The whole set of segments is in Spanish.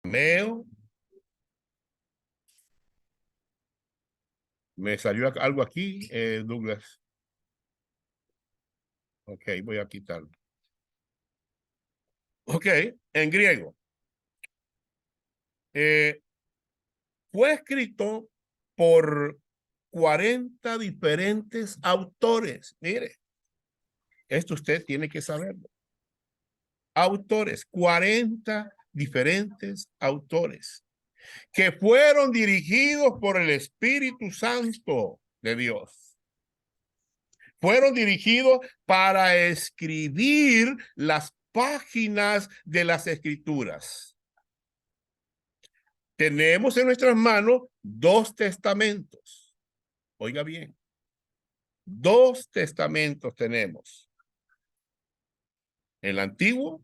Meo. Me salió algo aquí, Douglas. Ok, voy a quitarlo. Ok, en griego. Fue escrito por 40 diferentes autores. Mire, esto usted tiene que saberlo. Autores, 40 diferentes autores que fueron dirigidos por el Espíritu Santo de Dios. Fueron dirigidos para escribir las páginas de las Escrituras. Tenemos en nuestras manos 2 testamentos. Oiga bien, 2 testamentos tenemos. El Antiguo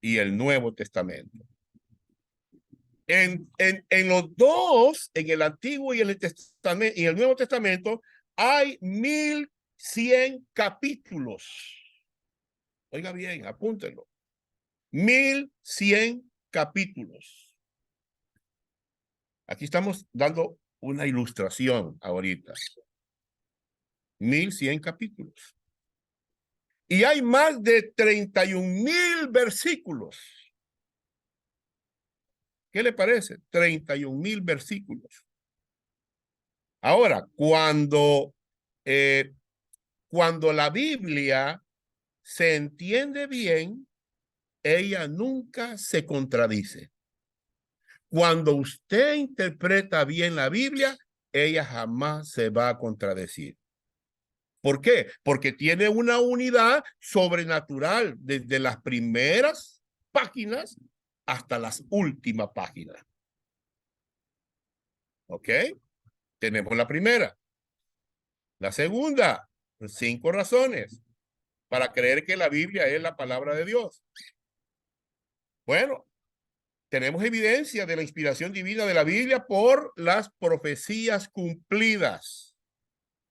y el Nuevo Testamento. En los 2, en el Antiguo y y el Nuevo Testamento, hay 1100 capítulos. Oiga bien, apúntenlo. 1100 capítulos. Aquí estamos dando una ilustración ahorita. 1100 capítulos. Y hay más de 31,000 versículos. ¿Qué le parece? 31,000 versículos. Ahora, cuando la Biblia se entiende bien, ella nunca se contradice. Cuando usted interpreta bien la Biblia, ella jamás se va a contradecir. ¿Por qué? Porque tiene una unidad sobrenatural desde las primeras páginas hasta las últimas páginas. ¿Ok? Tenemos la primera. La segunda, 5 razones para creer que la Biblia es la palabra de Dios. Bueno, tenemos evidencia de la inspiración divina de la Biblia por las profecías cumplidas.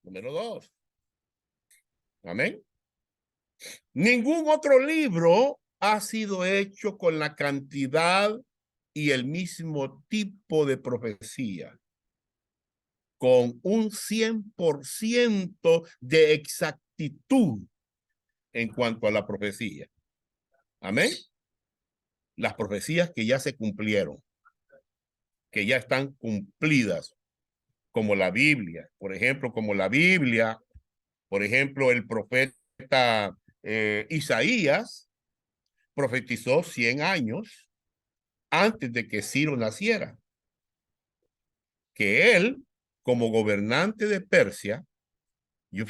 Número 2. Amén. Ningún otro libro ha sido hecho con la cantidad y el mismo tipo de profecía, con un 100% de exactitud en cuanto a la profecía. Amén. Las profecías que ya se cumplieron, que ya están cumplidas, como la Biblia, por ejemplo, el profeta Isaías profetizó 100 años antes de que Ciro naciera, que él, como gobernante de Persia, yo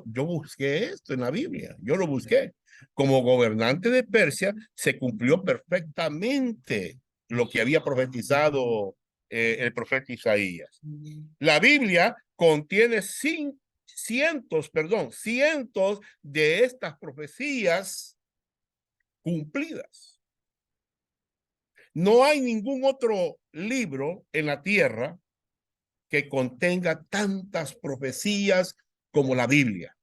busqué esto en la Biblia, yo lo busqué. Como gobernante de Persia, se cumplió perfectamente lo que había profetizado el profeta Isaías. La Biblia contiene cientos de estas profecías cumplidas. No hay ningún otro libro en la tierra que contenga tantas profecías como la Biblia.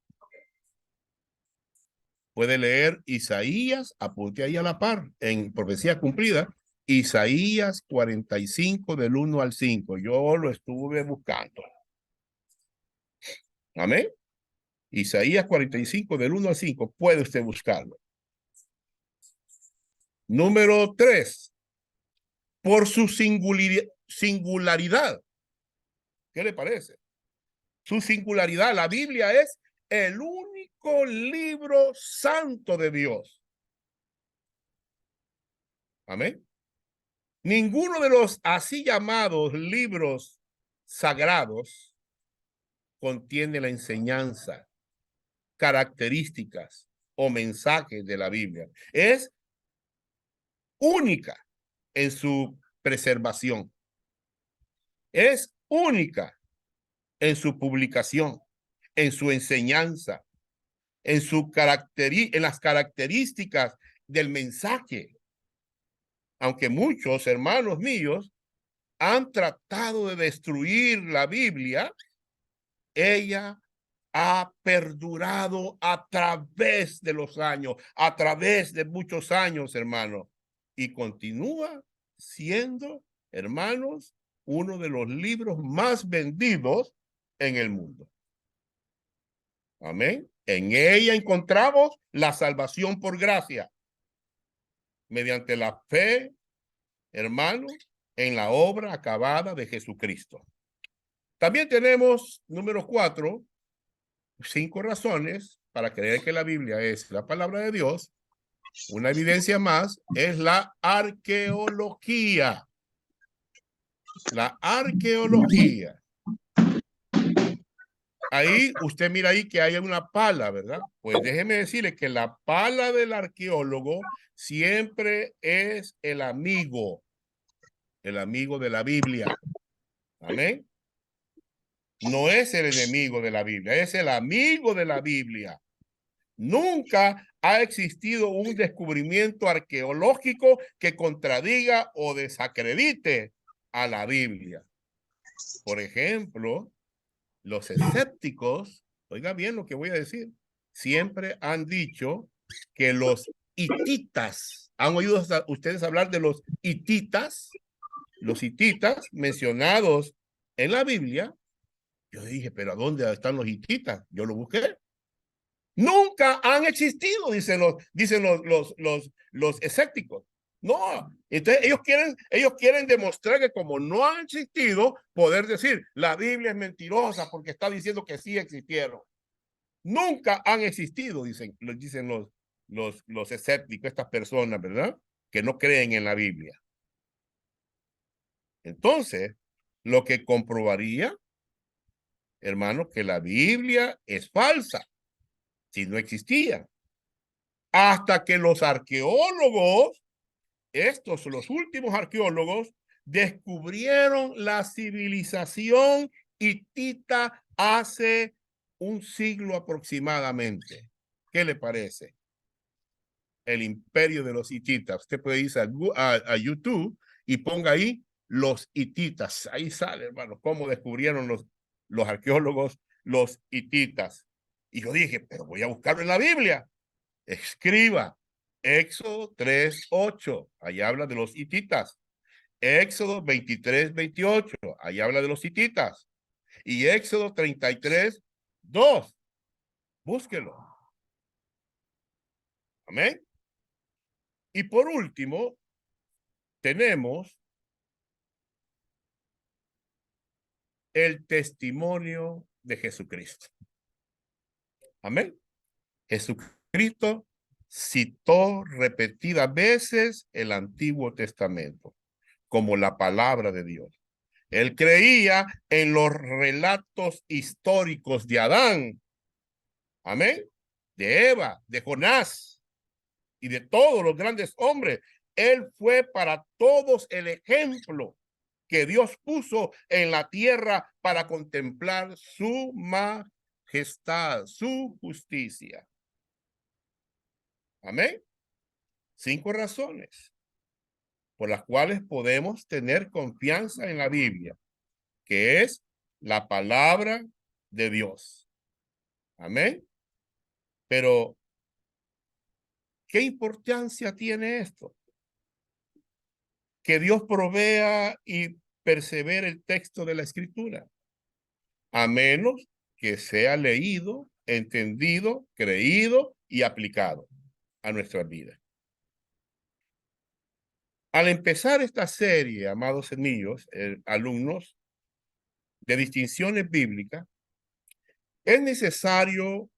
Puede leer Isaías, apunte ahí a la par, en profecía cumplida, Isaías 45 del 1 al 5. Yo lo estuve buscando. Amén. Isaías 45 del 1 al 5. Puede usted buscarlo. Número 3. Por su singularidad. ¿Qué le parece? Su singularidad. La Biblia es el único libro santo de Dios. Amén. Ninguno de los así llamados libros sagrados contiene la enseñanza, características o mensajes de la Biblia. Es única en su preservación. Es única en su publicación, en su enseñanza, en las características del mensaje. Aunque muchos hermanos míos han tratado de destruir la Biblia, ella ha perdurado a través de los años, a través de muchos años, hermano, y continúa siendo, hermanos, uno de los libros más vendidos en el mundo. Amén. En ella encontramos la salvación por gracia, mediante la fe, hermanos, en la obra acabada de Jesucristo. También tenemos, número 4, 5 razones para creer que la Biblia es la palabra de Dios. Una evidencia más es la arqueología. La arqueología. Ahí usted mira ahí que hay una pala, ¿verdad? Pues déjeme decirle que la pala del arqueólogo siempre es el amigo de la Biblia. Amén. No es el enemigo de la Biblia, es el amigo de la Biblia. Nunca ha existido un descubrimiento arqueológico que contradiga o desacredite a la Biblia. Por ejemplo, los escépticos, oiga bien lo que voy a decir, siempre han dicho que los hititas, ¿han oído ustedes hablar de los hititas? Los hititas mencionados en la Biblia. Yo dije, pero ¿a dónde están los hititas? Yo lo busqué. Nunca han existido, dicen los escépticos. No, entonces ellos quieren demostrar que como no han existido, poder decir, la Biblia es mentirosa porque está diciendo que sí existieron. Nunca han existido, dicen los escépticos, estas personas, ¿verdad? Que no creen en la Biblia. Entonces, lo que comprobaría, hermano, que la Biblia es falsa, si no existía. Hasta que los arqueólogos, los últimos arqueólogos, descubrieron la civilización hitita hace un siglo aproximadamente. ¿Qué le parece? El imperio de los hititas. Usted puede ir a YouTube y ponga ahí los hititas. Ahí sale, hermano, cómo descubrieron los arqueólogos los hititas. Y yo dije, pero voy a buscarlo en la Biblia. Escriba Éxodo 3:8, ahí habla de los hititas. Éxodo 23:28, ahí habla de los hititas. Y Éxodo 33:2, búsquelo. Amén. Y por último, tenemos el testimonio de Jesucristo. Amén. Jesucristo citó repetidas veces el Antiguo Testamento como la palabra de Dios. Él creía en los relatos históricos de Adán, amén, de Eva, de Jonás y de todos los grandes hombres. Él fue para todos el ejemplo que Dios puso en la tierra para contemplar su majestad, su justicia. Amén. 5 razones por las cuales podemos tener confianza en la Biblia, que es la palabra de Dios. Amén. Pero, ¿qué importancia tiene esto? Que Dios provea y persevere el texto de la Escritura, a menos que sea leído, entendido, creído y aplicado a nuestras vidas. Al empezar esta serie, amados míos, alumnos de distinciones bíblicas, es necesario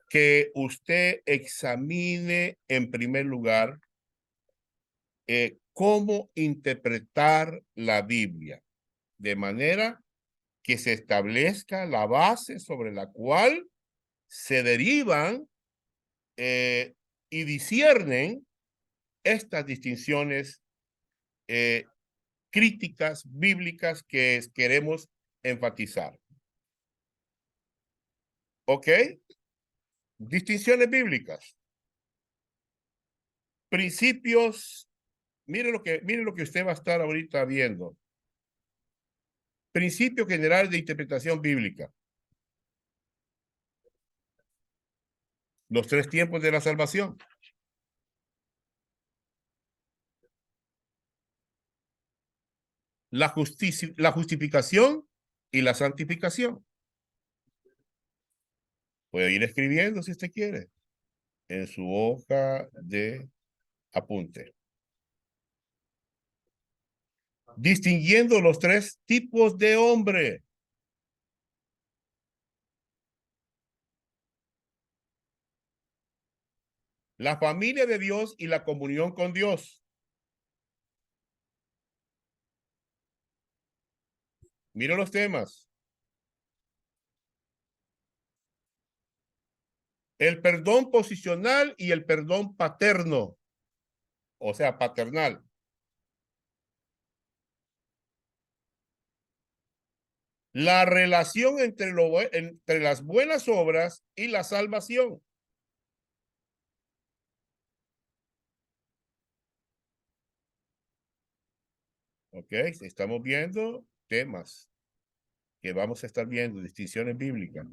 que usted examine en primer lugar cómo interpretar la Biblia, de manera que se establezca la base sobre la cual se derivan y disciernen estas distinciones críticas bíblicas que queremos enfatizar. ¿Ok? Distinciones bíblicas. Principios. Mire lo que usted va a estar ahorita viendo. Principio general de interpretación bíblica. Los 3 tiempos de la salvación. la justificación y la santificación. Puede ir escribiendo si usted quiere en su hoja de apunte. Distinguiendo los tres tipos de hombre. La familia de Dios y la comunión con Dios. Mira los temas. El perdón posicional y el perdón paterno. O sea, paternal. La relación entre las buenas obras y la salvación. Ok, estamos viendo temas que vamos a estar viendo, distinciones bíblicas.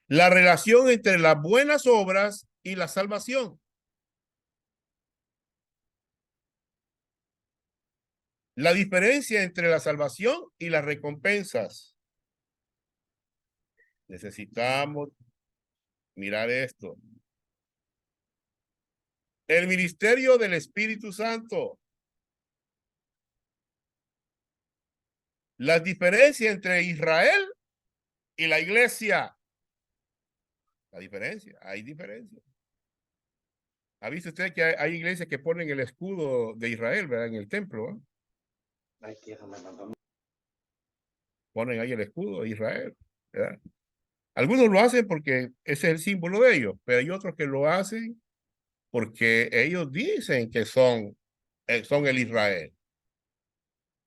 La relación entre las buenas obras y la salvación. La diferencia entre la salvación y las recompensas. Necesitamos mirar esto. El ministerio del Espíritu Santo. La diferencia entre Israel y la iglesia. La diferencia, hay diferencia. ¿Ha visto usted que hay iglesias que ponen el escudo de Israel, ¿verdad? En el templo, ¿eh? Ponen ahí el escudo de Israel, ¿verdad? Algunos lo hacen porque ese es el símbolo de ellos, pero hay otros que lo hacen porque ellos dicen que son el Israel.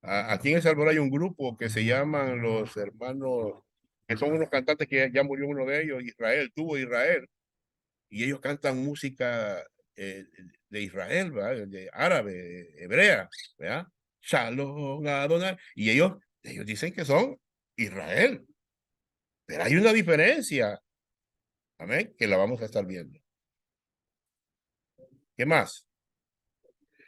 Aquí en El Salvador hay un grupo que se llaman los hermanos, que son unos cantantes que ya murió uno de ellos, Israel, tuvo Israel, y ellos cantan música de Israel, ¿verdad? De árabe, hebrea, ¿verdad? Shalom, Adonai, y ellos dicen que son Israel, pero hay una diferencia, amén, que la vamos a estar viendo. ¿Qué más?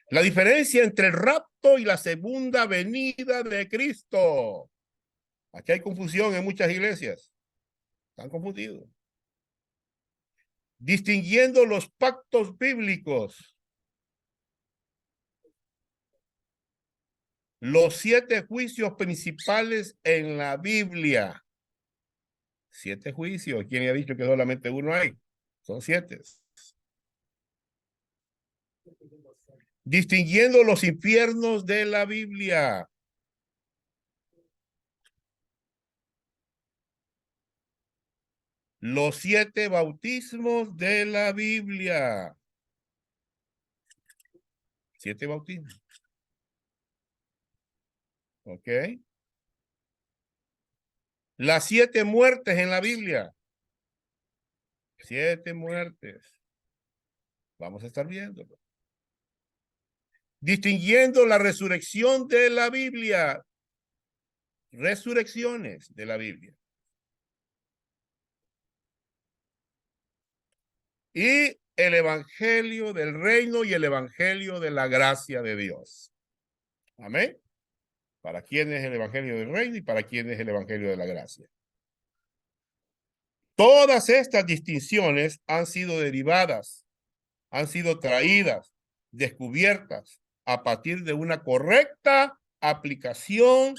La diferencia entre el rapto y la segunda venida de Cristo. Aquí hay confusión en muchas iglesias. Están confundidos. Distinguiendo los pactos bíblicos. Los 7 juicios principales en la Biblia. 7 juicios. ¿Quién ha dicho que solamente uno hay? Son 7. Distinguiendo los infiernos de la Biblia. Los 7 bautismos de la Biblia. 7 bautismos. ¿Ok? Las 7 muertes en la Biblia. 7 muertes. Vamos a estar viendo. Distinguiendo la resurrección de la Biblia. Resurrecciones de la Biblia. Y el evangelio del reino y el evangelio de la gracia de Dios. Amén. ¿Para quién es el evangelio del reino y para quién es el evangelio de la gracia? Todas estas distinciones han sido derivadas, han sido traídas, descubiertas a partir de una correcta aplicación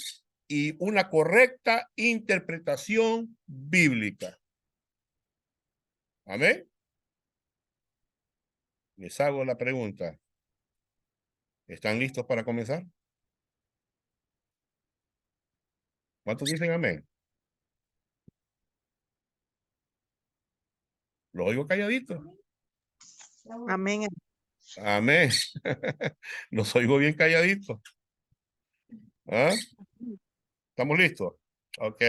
y una correcta interpretación bíblica. Amén. Les hago la pregunta. ¿Están listos para comenzar? ¿Cuántos dicen amén? Lo oigo calladito. Amén. Amén. Los oigo bien calladitos. ¿Ah? ¿Estamos listos? Ok.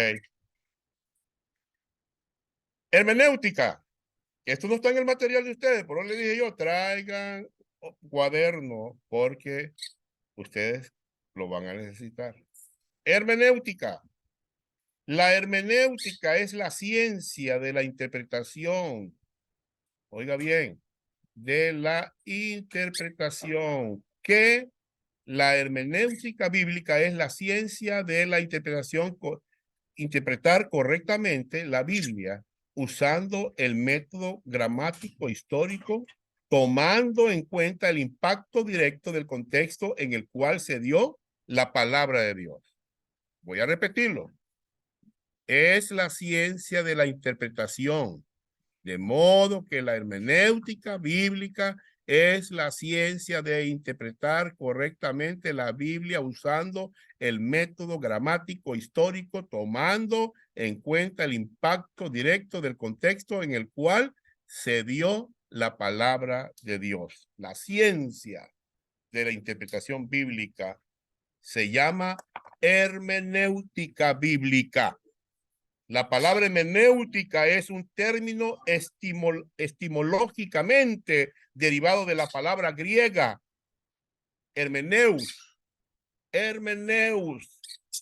Hermenéutica. Esto no está en el material de ustedes, por eso les dije yo, traigan cuaderno porque ustedes lo van a necesitar. Hermenéutica. La hermenéutica es la ciencia de la interpretación. Oiga bien, de la interpretación que La hermenéutica bíblica es la ciencia de la interpretación, interpretar correctamente la Biblia usando el método gramático histórico, tomando en cuenta el impacto directo del contexto en el cual se dio la palabra de Dios. Voy a repetirlo. Es la ciencia de la interpretación, de modo que la hermenéutica bíblica es la ciencia de interpretar correctamente la Biblia usando el método gramático histórico, tomando en cuenta el impacto directo del contexto en el cual se dio la palabra de Dios. La ciencia de la interpretación bíblica se llama hermenéutica bíblica. La palabra hermenéutica es un término etimológicamente derivado de la palabra griega hermeneus,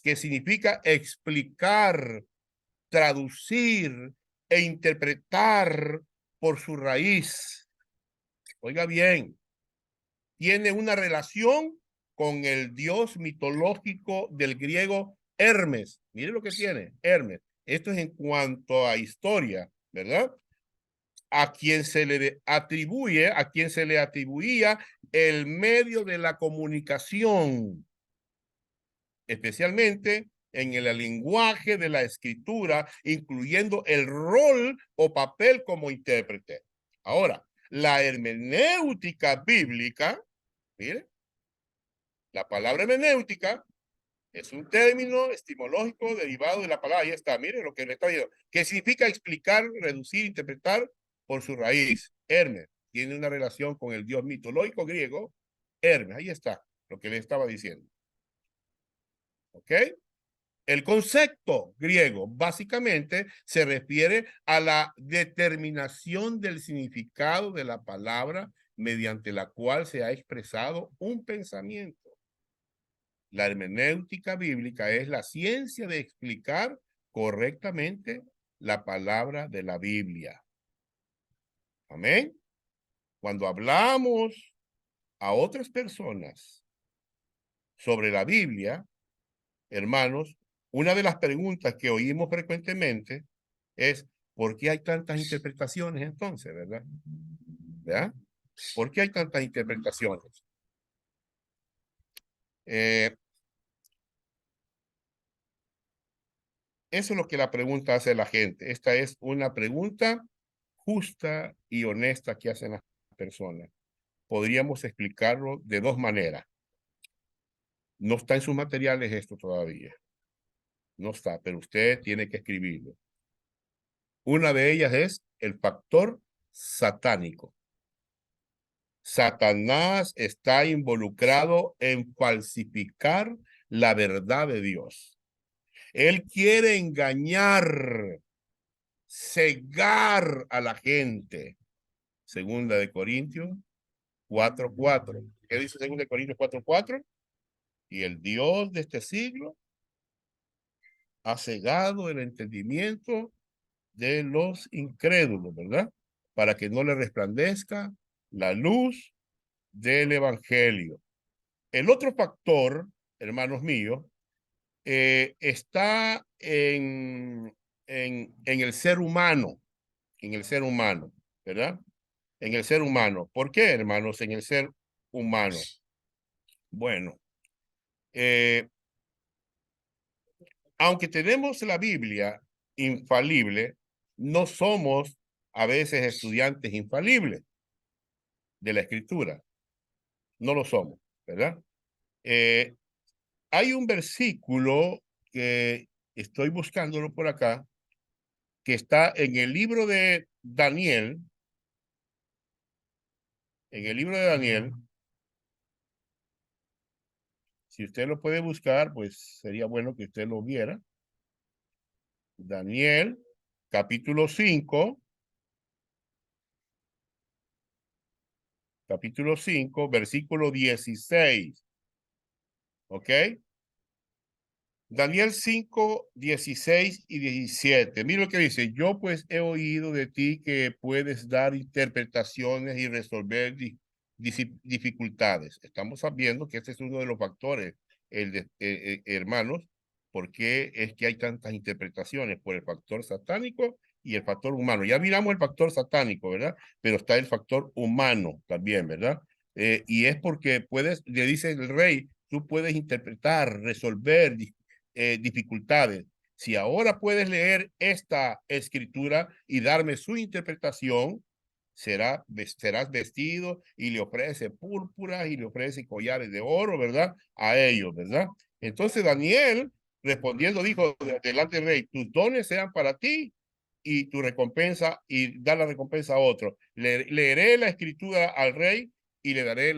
que significa explicar, traducir e interpretar por su raíz. Oiga bien, tiene una relación con el dios mitológico del griego Hermes. Mire lo que tiene, Hermes. Esto es en cuanto a historia, ¿verdad? A quien se le atribuía el medio de la comunicación, especialmente en el lenguaje de la escritura, incluyendo el rol o papel como intérprete. Ahora, la hermenéutica bíblica, mire, la palabra hermenéutica es un término etimológico derivado de la palabra, ahí está, mire lo que le está diciendo, que significa explicar, reducir, interpretar por su raíz. Hermes tiene una relación con el dios mitológico griego, Hermes, ahí está lo que le estaba diciendo. ¿Ok? El concepto griego básicamente se refiere a la determinación del significado de la palabra mediante la cual se ha expresado un pensamiento. La hermenéutica bíblica es la ciencia de explicar correctamente la palabra de la Biblia. Amén. Cuando hablamos a otras personas sobre la Biblia, hermanos, una de las preguntas que oímos frecuentemente es, ¿por qué hay tantas interpretaciones entonces, verdad? ¿Verdad? ¿Por qué hay tantas interpretaciones? Eso es lo que la pregunta hace la gente. Esta es una pregunta justa y honesta que hacen las personas. Podríamos explicarlo de dos maneras. No está en sus materiales esto todavía. No está, pero usted tiene que escribirlo. Una de ellas es el factor satánico. Satanás está involucrado en falsificar la verdad de Dios. Él quiere engañar, cegar a la gente. Segunda de Corintios 4:4. ¿Qué dice segunda de Corintios 4:4? Y el Dios de este siglo ha cegado el entendimiento de los incrédulos, ¿verdad? Para que no le resplandezca la luz del evangelio. El otro factor, hermanos míos, está en el ser humano, ¿verdad? En el ser humano. ¿Por qué, hermanos? En el ser humano. Bueno, aunque tenemos la Biblia infalible, no somos a veces estudiantes infalibles de la Escritura. No lo somos, ¿verdad? Hay un versículo que estoy buscándolo por acá, que está en el libro de Daniel. En el libro de Daniel, si usted lo puede buscar, pues sería bueno que usted lo viera. Daniel, capítulo 5. Capítulo 5, versículo 16. ¿Ok? Daniel 5, 16 y 17. Mira lo que dice. Yo pues he oído de ti que puedes dar interpretaciones y resolver dificultades. Estamos sabiendo que este es uno de los factores, hermanos, porque es que hay tantas interpretaciones por el factor satánico y el factor humano. Ya miramos el factor satánico, ¿verdad? Pero está el factor humano también, ¿verdad? Y es porque le dice el rey, tú puedes interpretar, resolver dificultades. Si ahora puedes leer esta escritura y darme su interpretación, serás vestido y le ofrece púrpura y le ofrece collares de oro, ¿verdad? A ellos, ¿verdad? Entonces Daniel, respondiendo, dijo delante del rey, tus dones sean para ti y tu recompensa, y dar la recompensa a otro. Leeré la escritura al rey y le daré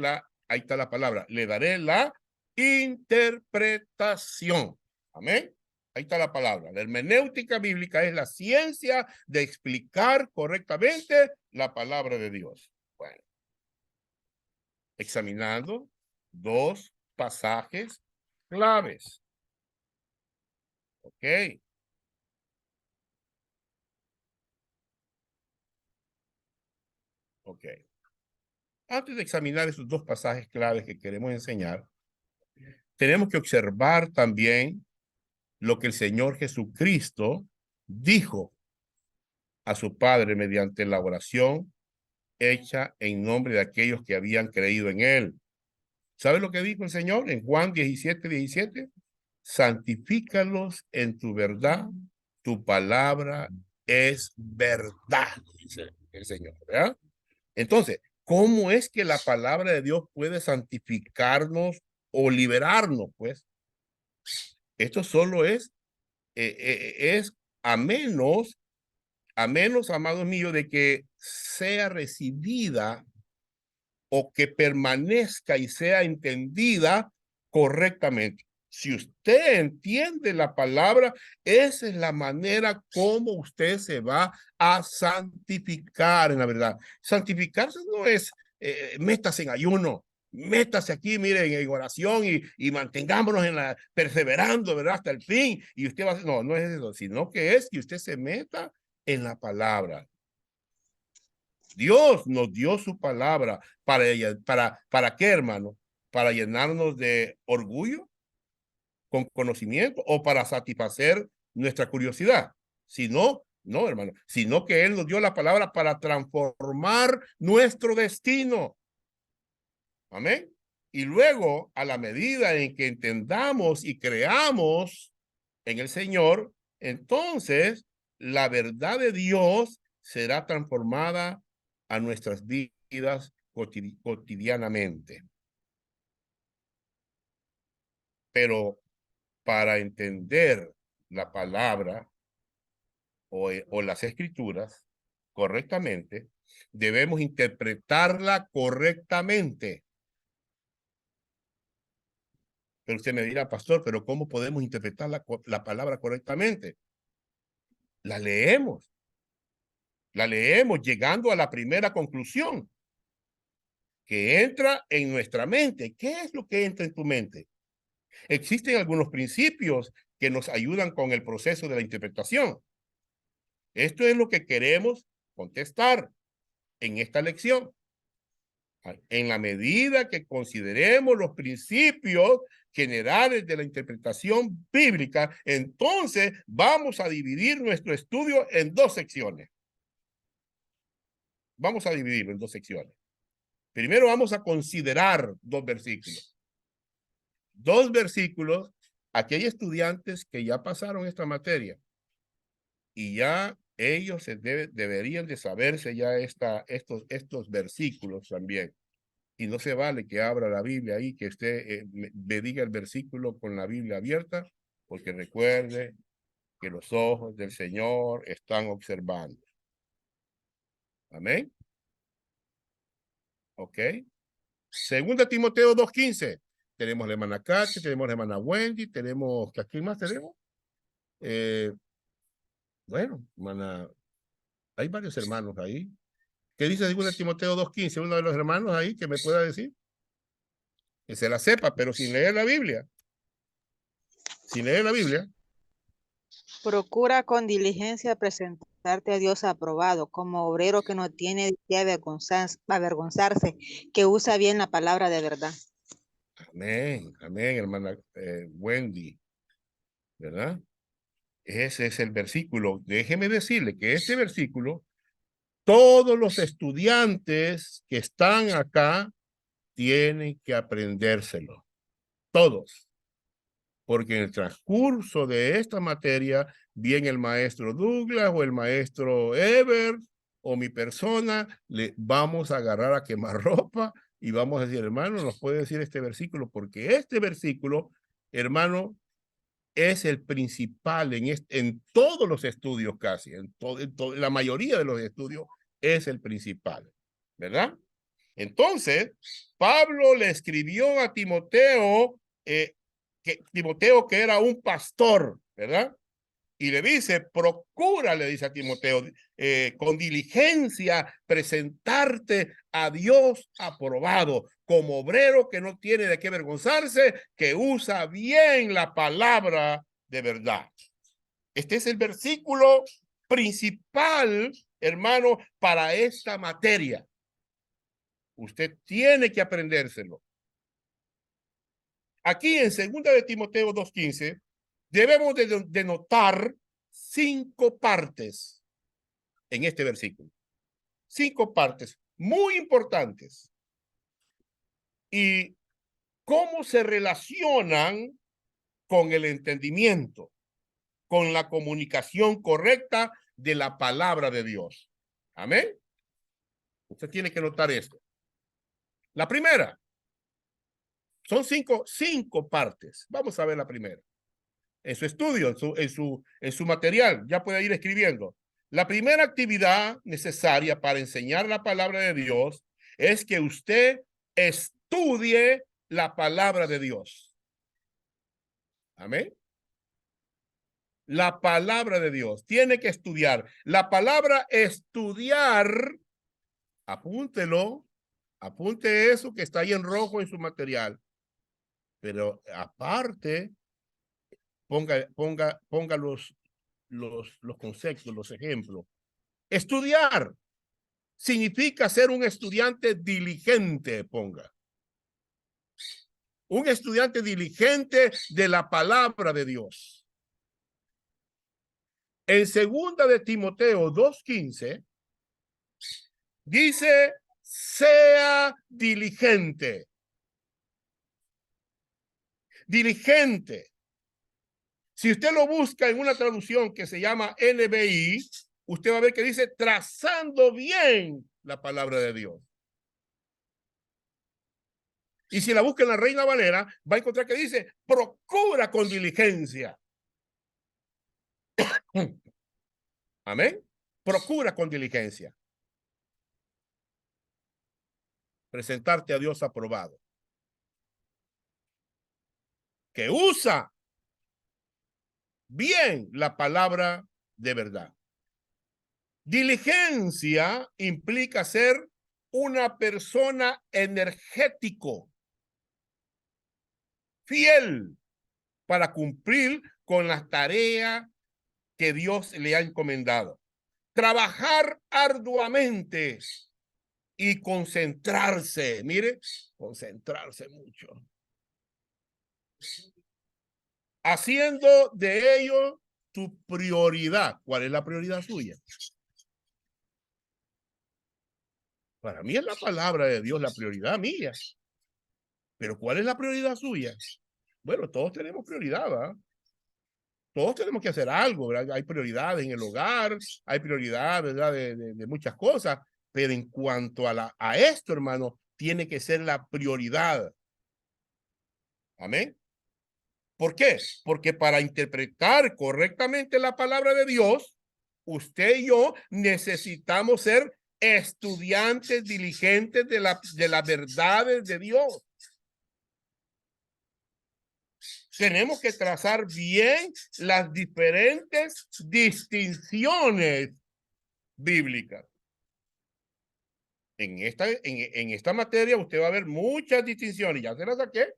ahí está la palabra, le daré la interpretación. Amén. Ahí está la palabra. La hermenéutica bíblica es la ciencia de explicar correctamente la palabra de Dios. Bueno, examinando dos pasajes claves. Ok. Ok. Antes de examinar esos dos pasajes claves que queremos enseñar, tenemos que observar también lo que el Señor Jesucristo dijo a su Padre mediante la oración hecha en nombre de aquellos que habían creído en Él. ¿Sabe lo que dijo el Señor en Juan 17:17? Santifícalos en tu verdad, tu palabra es verdad, dice el Señor, ¿verdad? Entonces, ¿cómo es que la palabra de Dios puede santificarnos o liberarnos? Pues esto solo es a menos, amados míos, de que sea recibida o que permanezca y sea entendida correctamente. Si usted entiende la palabra, esa es la manera como usted se va a santificar en la verdad. Santificarse no es métase en ayuno, métase aquí, miren, en oración y mantengámonos perseverando, ¿verdad? Hasta el fin. Y usted va a, no es eso, sino que es que usted se meta en la palabra. Dios nos dio su palabra ¿para qué, hermano? ¿Para llenarnos de orgullo, con conocimiento o para satisfacer nuestra curiosidad? Si no, no, hermano, sino que Él nos dio la palabra para transformar nuestro destino. Amén. Y luego, a la medida en que entendamos y creamos en el Señor, entonces la verdad de Dios será transformada a nuestras vidas cotidianamente. Pero para entender la palabra o las escrituras correctamente, debemos interpretarla correctamente. Pero usted me dirá, pastor, pero ¿cómo podemos interpretar la palabra correctamente? La leemos llegando a la primera conclusión que entra en nuestra mente. ¿Qué es lo que entra en tu mente? Existen algunos principios que nos ayudan con el proceso de la interpretación. Esto es lo que queremos contestar en esta lección. En la medida que consideremos los principios generales de la interpretación bíblica, entonces vamos a dividir nuestro estudio en dos secciones. Vamos a dividirlo en dos secciones. Primero vamos a considerar dos versículos. Dos versículos, aquí hay estudiantes que ya pasaron esta materia y ya ellos deberían de saberse ya estos versículos también. Y no se vale que abra la Biblia ahí, que usted me diga el versículo con la Biblia abierta, porque recuerde que los ojos del Señor están observando. Amén. Ok. Segunda Timoteo 2:15. Tenemos la hermana Katy, tenemos la hermana Wendy, tenemos, ¿a quién más tenemos? Bueno, hermana, hay varios hermanos ahí. ¿Qué dice segunda Timoteo 2:15? Uno de los hermanos ahí que me pueda decir. Que se la sepa, pero sin leer la Biblia. Sin leer la Biblia. Procura con diligencia presentar Darte a Dios aprobado, como obrero que no tiene de qué avergonzarse, que usa bien la palabra de verdad. Amén, amén, hermana Wendy, ¿verdad? Ese es el versículo. Déjeme decirle que este versículo, todos los estudiantes que están acá tienen que aprendérselo. Todos. Porque en el transcurso de esta materia, bien el maestro Douglas o el maestro Ever o mi persona, le vamos a agarrar a quemarropa y vamos a decir, hermano, nos puede decir este versículo, porque este versículo, hermano, es el principal en todos los estudios casi, en la mayoría de los estudios es el principal, ¿verdad? Entonces, Pablo le escribió a Timoteo, Timoteo que era un pastor, ¿verdad? Y le dice, procura, le dice a Timoteo, con diligencia presentarte a Dios aprobado, como obrero que no tiene de qué avergonzarse, que usa bien la palabra de verdad. Este es el versículo principal, hermano, para esta materia. Usted tiene que aprendérselo. Aquí en 2 de Timoteo 2:15, debemos de notar 5 partes en este versículo. 5 partes muy importantes. Y cómo se relacionan con el entendimiento, con la comunicación correcta de la palabra de Dios. Amén. Usted tiene que notar esto. La primera, son cinco partes. Vamos a ver la primera. En su estudio, en su material, ya puede ir escribiendo. La primera actividad necesaria para enseñar la palabra de Dios es que usted estudie la palabra de Dios. Amén. La palabra de Dios. Tiene que estudiar. La palabra estudiar, apúntelo, apunte eso que está ahí en rojo en su material. Pero aparte, ponga los conceptos, los ejemplos. Estudiar significa ser un estudiante diligente, ponga. Un estudiante diligente de la palabra de Dios. En 2 de Timoteo 2:15 dice, sea diligente. Diligente. Si usted lo busca en una traducción que se llama NBI, usted va a ver que dice trazando bien la palabra de Dios. Y si la busca en la Reina Valera, va a encontrar que dice procura con diligencia. Amén. Procura con diligencia. Presentarte a Dios aprobado. Que usa bien la palabra de verdad. Diligencia implica ser una persona energético, fiel para cumplir con las tareas que Dios le ha encomendado. Trabajar arduamente y concentrarse. Mire, concentrarse mucho. Haciendo de ello tu prioridad. ¿Cuál es la prioridad suya? Para mí es la palabra de Dios la prioridad mía. Pero ¿cuál es la prioridad suya? Bueno, todos tenemos prioridad, ¿verdad? Todos tenemos que hacer algo, ¿verdad? Hay prioridades en el hogar, hay prioridades, ¿verdad? De muchas cosas, pero en cuanto a esto, hermano, tiene que ser la prioridad. Amén. ¿Por qué? Porque para interpretar correctamente la palabra de Dios, usted y yo necesitamos ser estudiantes diligentes de las verdades de Dios. Tenemos que trazar bien las diferentes distinciones bíblicas. En esta materia usted va a ver muchas distinciones. Ya se las saqué.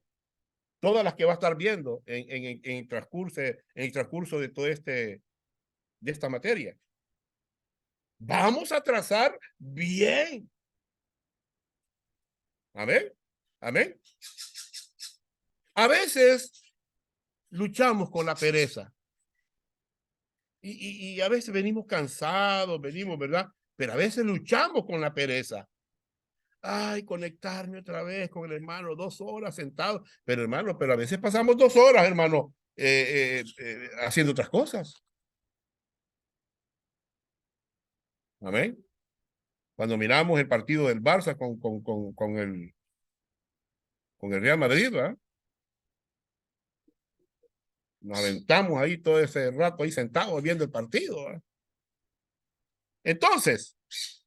Todas las que va a estar viendo en el transcurso de todo de esta materia. Vamos a trazar bien. Amén. Amén. A veces luchamos con la pereza. Y a veces venimos cansados, venimos, ¿verdad? Pero a veces luchamos con la pereza. Ay, conectarme otra vez con el hermano, 2 horas sentado. Pero hermano, pero a veces pasamos 2 horas, hermano, haciendo otras cosas. Amén. Cuando miramos el partido del Barça con el Real Madrid, ¿verdad? Nos aventamos ahí todo ese rato ahí sentados viendo el partido, ¿verdad? Entonces,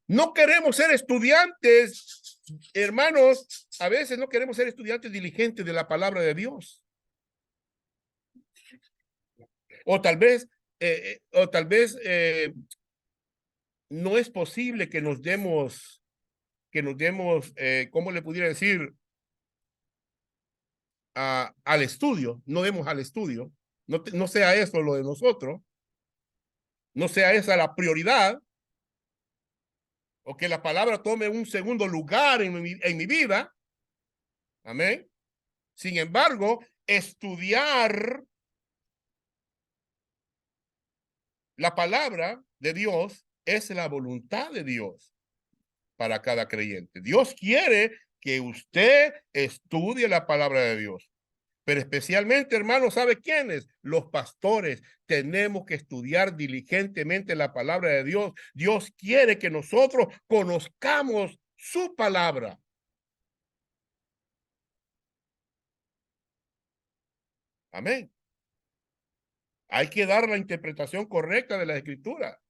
no queremos ser estudiantes, hermanos, a veces no queremos ser estudiantes diligentes de la palabra de Dios. O tal vez, no es posible que nos demos, ¿cómo le pudiera decir? Al estudio, no demos al estudio, no sea eso lo de nosotros, no sea esa la prioridad, o que la palabra tome un segundo lugar en mi vida. Amén. Sin embargo, estudiar la palabra de Dios es la voluntad de Dios para cada creyente. Dios quiere que usted estudie la palabra de Dios. Pero especialmente, hermano, ¿sabe quiénes? Los pastores. Tenemos que estudiar diligentemente la palabra de Dios. Dios quiere que nosotros conozcamos su palabra. Amén. Hay que dar la interpretación correcta de la Escritura.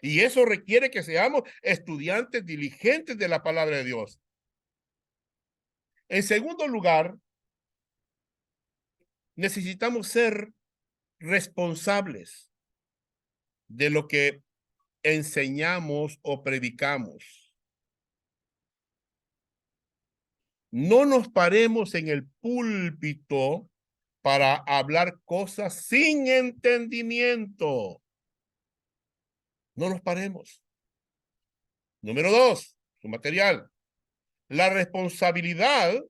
Y eso requiere que seamos estudiantes diligentes de la palabra de Dios. En segundo lugar, necesitamos ser responsables de lo que enseñamos o predicamos. No nos paremos en el púlpito para hablar cosas sin entendimiento. No nos paremos. Número 2, su material. La responsabilidad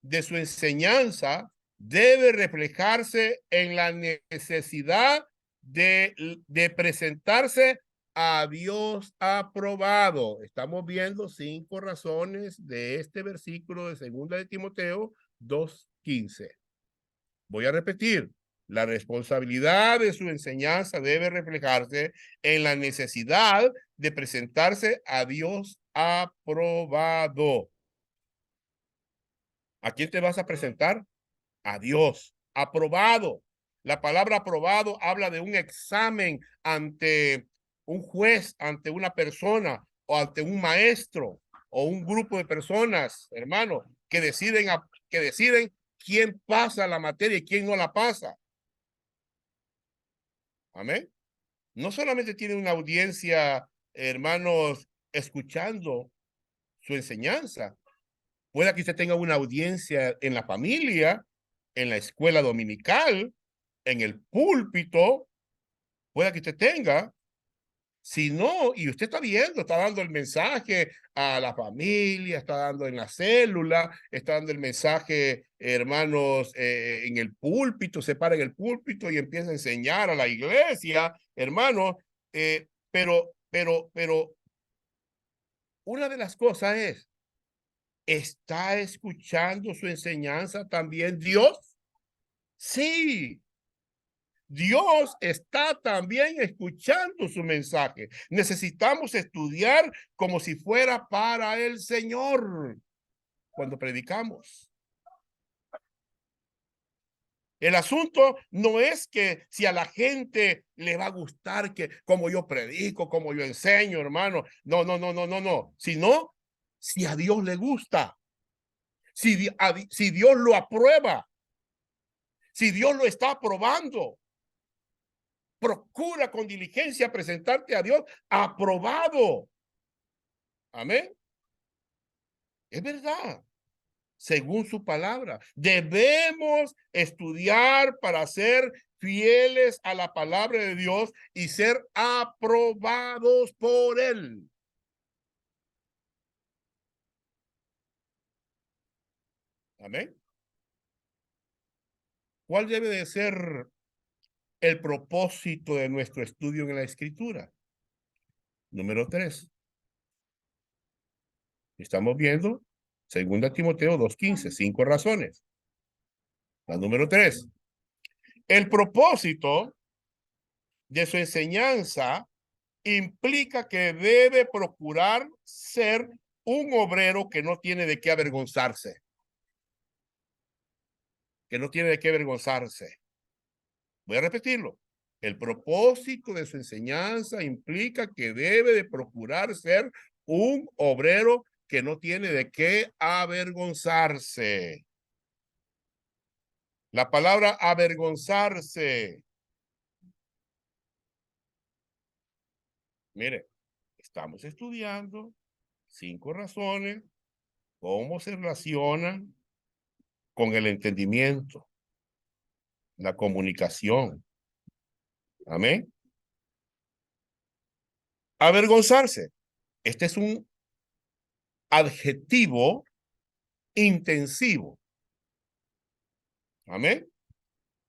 de su enseñanza debe reflejarse en la necesidad de presentarse a Dios aprobado. Estamos viendo 5 razones de este versículo de 2 de Timoteo 2:15. Voy a repetir. La responsabilidad de su enseñanza debe reflejarse en la necesidad de presentarse a Dios aprobado. ¿A quién te vas a presentar? A Dios. Aprobado. La palabra aprobado habla de un examen ante un juez, ante una persona o ante un maestro o un grupo de personas, hermano, que deciden quién pasa la materia y quién no la pasa. Amén. No solamente tiene una audiencia, hermanos, escuchando su enseñanza. Puede que usted tenga una audiencia en la familia, en la escuela dominical, en el púlpito, puede que usted tenga. Si no, y usted está viendo, está dando el mensaje a la familia, está dando en la célula, está dando el mensaje, hermanos, en el púlpito, se para en el púlpito y empieza a enseñar a la iglesia, hermanos, pero una de las cosas es, ¿está escuchando su enseñanza también Dios? Sí. Dios está también escuchando su mensaje. Necesitamos estudiar como si fuera para el Señor cuando predicamos. El asunto no es que si a la gente le va a gustar que como yo predico, como yo enseño, hermano. No. Sino si a Dios le gusta. Si Dios lo aprueba. Si Dios lo está aprobando. Procura con diligencia presentarte a Dios aprobado. Amén. Es verdad. Según su palabra. Debemos estudiar para ser fieles a la palabra de Dios y ser aprobados por Él. Amén. ¿Cuál debe de ser el propósito de nuestro estudio en la Escritura? Número 3. Estamos viendo 2 Timoteo 2:15, 5 razones. La número 3. El propósito de su enseñanza implica que debe procurar ser un obrero que no tiene de qué avergonzarse. Que no tiene de qué avergonzarse. Voy a repetirlo. El propósito de su enseñanza implica que debe de procurar ser un obrero que no tiene de qué avergonzarse. La palabra avergonzarse. Mire, estamos estudiando 5 razones, cómo se relacionan con el entendimiento, la comunicación. Amén. Avergonzarse. Este es un adjetivo intensivo. Amén.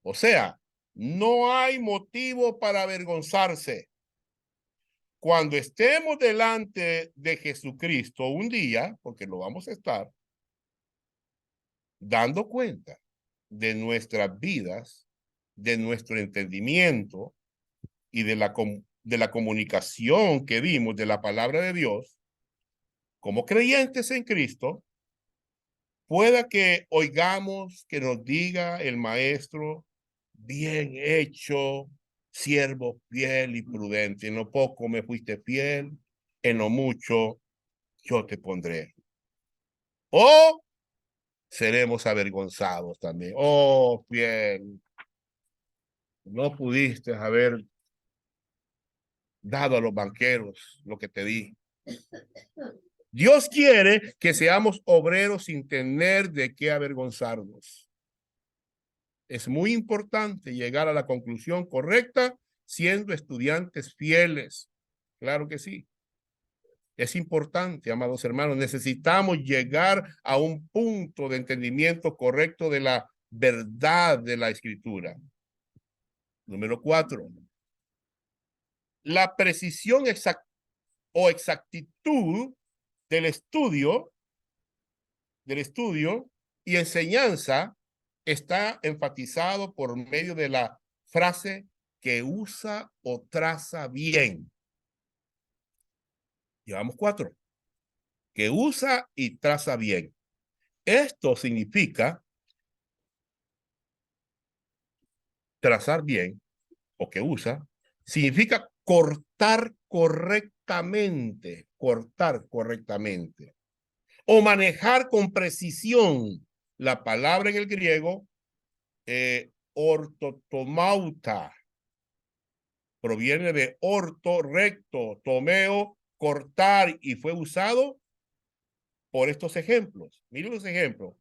O sea, no hay motivo para avergonzarse. Cuando estemos delante de Jesucristo un día, porque lo vamos a estar, dando cuenta de nuestras vidas, de nuestro entendimiento y de la comunicación que dimos de la palabra de Dios, como creyentes en Cristo, pueda que oigamos que nos diga el maestro: bien hecho, siervo fiel y prudente. En lo poco me fuiste fiel, en lo mucho yo te pondré. O seremos avergonzados también. Oh, fiel, no pudiste haber dado a los banqueros lo que te di. Dios quiere que seamos obreros sin tener de qué avergonzarnos. Es muy importante llegar a la conclusión correcta siendo estudiantes fieles. Claro que sí. Es importante, amados hermanos. Necesitamos llegar a un punto de entendimiento correcto de la verdad de la Escritura. Número 4. La precisión o exactitud del estudio y enseñanza está enfatizado por medio de la frase que usa o traza bien. Llevamos 4. Que usa y traza bien. Esto significa trazar bien, o que usa, significa cortar correctamente, o manejar con precisión. La palabra en el griego, ortotomauta, proviene de orto, recto, tomeo, cortar, y fue usado por estos ejemplos. Miren los ejemplos.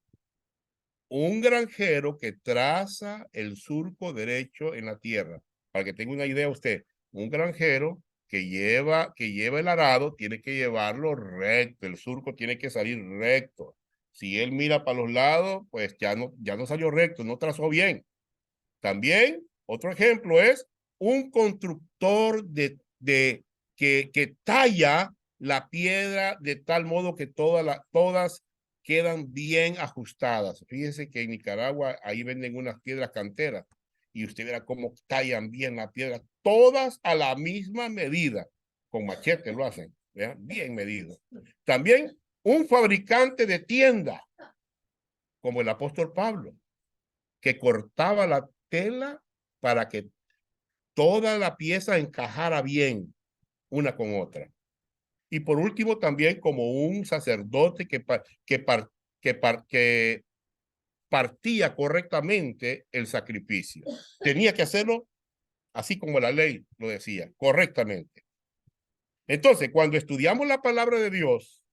Un granjero que traza el surco derecho en la tierra. Para que tenga una idea usted, un granjero que lleva el arado tiene que llevarlo recto, el surco tiene que salir recto. Si él mira para los lados, pues ya no salió recto, no trazó bien. También, otro ejemplo es un constructor que talla la piedra de tal modo que todas quedan bien ajustadas. Fíjense que en Nicaragua ahí venden unas piedras canteras y usted verá cómo tallan bien la piedra, todas a la misma medida. Con machete lo hacen, ¿verdad? Bien medido. También un fabricante de tienda, como el apóstol Pablo, que cortaba la tela para que toda la pieza encajara bien una con otra. Y por último, también como un sacerdote que partía correctamente el sacrificio. Tenía que hacerlo así como la ley lo decía, correctamente. Entonces, cuando estudiamos la palabra de Dios,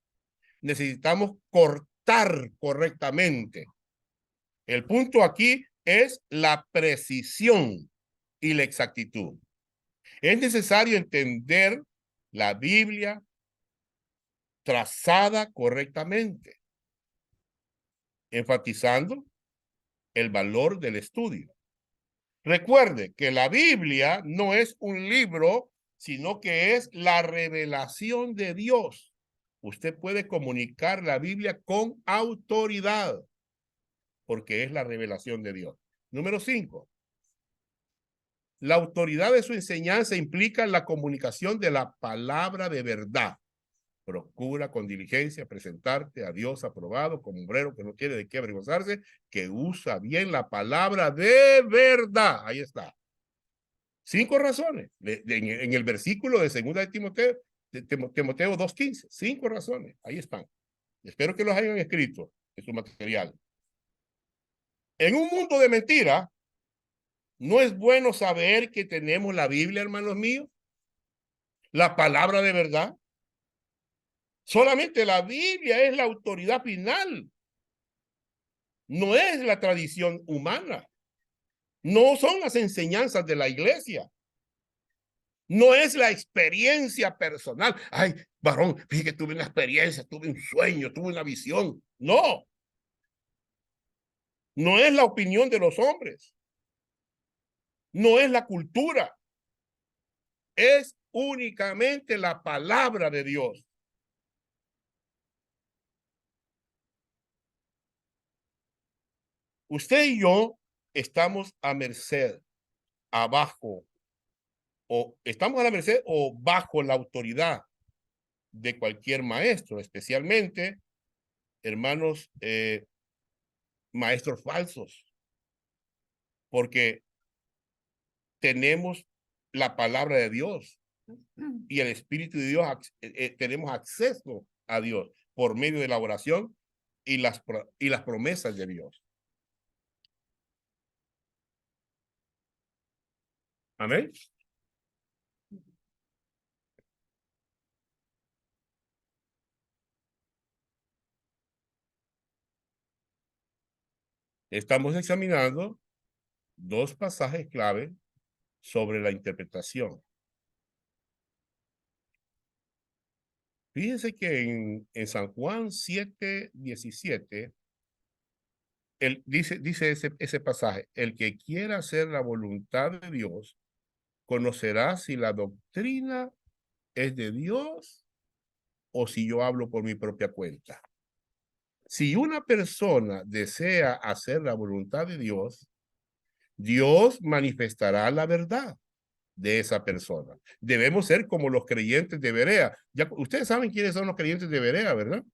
necesitamos cortar correctamente. El punto aquí es la precisión. y la exactitud. Es necesario entender la Biblia trazada correctamente, enfatizando el valor del estudio. Recuerde que la Biblia no es un libro, sino que es la revelación de Dios. Usted puede comunicar la Biblia con autoridad, porque es la revelación de Dios. Número 5. La autoridad de su enseñanza implica la comunicación de la palabra de verdad. Procura con diligencia presentarte a Dios aprobado como obrero que no tiene de qué avergonzarse, que usa bien la palabra de verdad. Ahí está. 5 razones. En el versículo de 2 de Timoteo, Timoteo 2:15. 5 razones. Ahí están. Espero que los hayan escrito en su material. En un mundo de mentira, ¿no es bueno saber que tenemos la Biblia, hermanos míos? La palabra de verdad. Solamente la Biblia es la autoridad final. No es la tradición humana. No son las enseñanzas de la iglesia. No es la experiencia personal. Ay, varón, fíjate que tuve una experiencia, tuve un sueño, tuve una visión. No. No es la opinión de los hombres. No es la cultura. Es únicamente la palabra de Dios. Usted y yo estamos a merced, abajo, o estamos a la merced o bajo la autoridad de cualquier maestro, especialmente, hermanos, maestros falsos, porque tenemos la palabra de Dios y el Espíritu de Dios, tenemos acceso a Dios por medio de la oración y las promesas de Dios. Amén. Estamos examinando 2 pasajes clave sobre la interpretación. Fíjense que en San Juan 7:17, dice ese pasaje, el que quiera hacer la voluntad de Dios, conocerá si la doctrina es de Dios o si yo hablo por mi propia cuenta. Si una persona desea hacer la voluntad de Dios, Dios manifestará la verdad de esa persona. Debemos ser como los creyentes de Berea. Ya, ustedes saben quiénes son los creyentes de Berea, ¿verdad?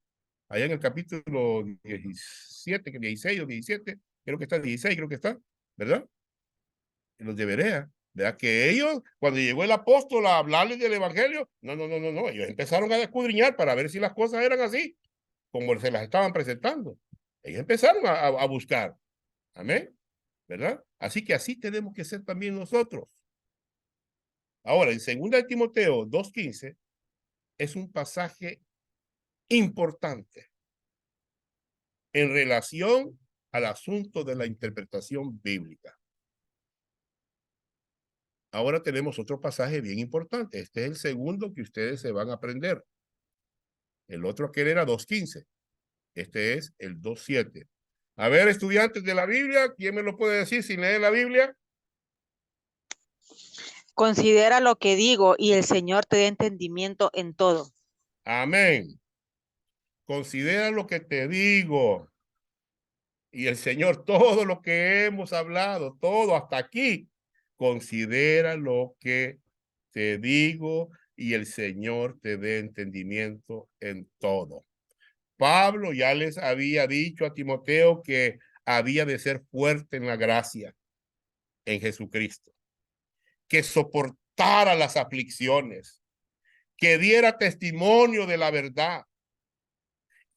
Allá en el capítulo 17, 16 o 17, creo que está 16, creo que está, ¿verdad? Los de Berea, ¿verdad? Que ellos, cuando llegó el apóstol a hablarles del evangelio, no, ellos empezaron a escudriñar para ver si las cosas eran así, como se las estaban presentando. Ellos empezaron a buscar. Amén, ¿verdad? Así que así tenemos que ser también nosotros. Ahora, en 2 de Timoteo 2:15 es un pasaje importante en relación al asunto de la interpretación bíblica. Ahora tenemos otro pasaje bien importante. Este es el segundo que ustedes se van a aprender. El otro aquel era 2:15. Este es el 2:7. A ver, estudiantes de la Biblia, ¿quién me lo puede decir sin leer la Biblia? Considera lo que digo y el Señor te dé entendimiento en todo. Amén. Considera lo que te digo. Y el Señor, todo lo que hemos hablado, todo hasta aquí, considera lo que te digo y el Señor te dé entendimiento en todo. Pablo ya les había dicho a Timoteo que había de ser fuerte en la gracia en Jesucristo, que soportara las aflicciones, que diera testimonio de la verdad,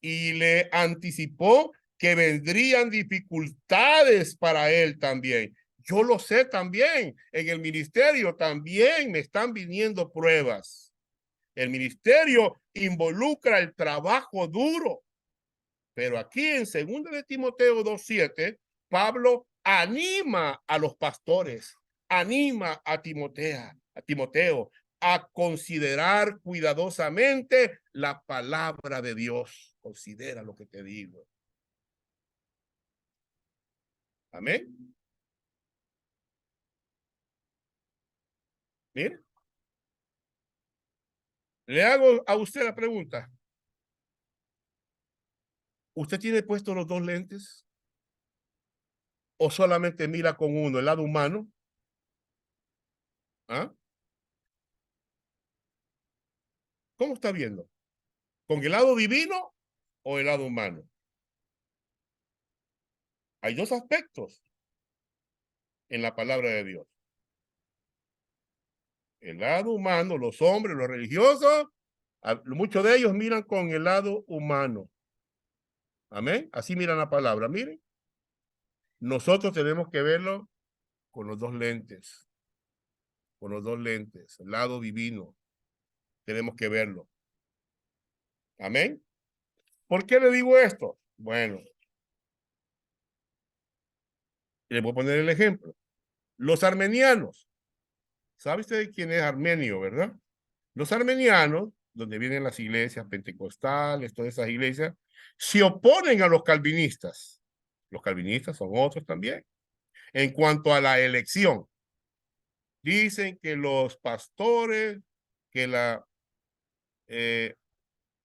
y le anticipó que vendrían dificultades para él también. Yo lo sé también, en el ministerio también me están viniendo pruebas. El ministerio involucra el trabajo duro, pero aquí en 2 de Timoteo 2:7, Pablo anima a los pastores anima a Timoteo a considerar cuidadosamente la palabra de Dios. Considera lo que te digo. Amén. Mire, le hago a usted la pregunta. ¿Usted tiene puestos los dos lentes? ¿O solamente mira con uno, el lado humano? ¿Ah? ¿Cómo está viendo? ¿Con el lado divino o el lado humano? Hay dos aspectos en la palabra de Dios. El lado humano, los hombres, los religiosos, muchos de ellos miran con el lado humano. Amén. Así miran la palabra. Miren, nosotros tenemos que verlo con los dos lentes. Con los dos lentes. El lado divino. Tenemos que verlo. Amén. ¿Por qué le digo esto? Bueno, le voy a poner el ejemplo. Los armenianos. ¿Sabe usted quién es armenio, verdad? Los armenianos, donde vienen las iglesias pentecostales, todas esas iglesias, se oponen a los calvinistas. Los calvinistas son otros también. En cuanto a la elección, dicen que los pastores, que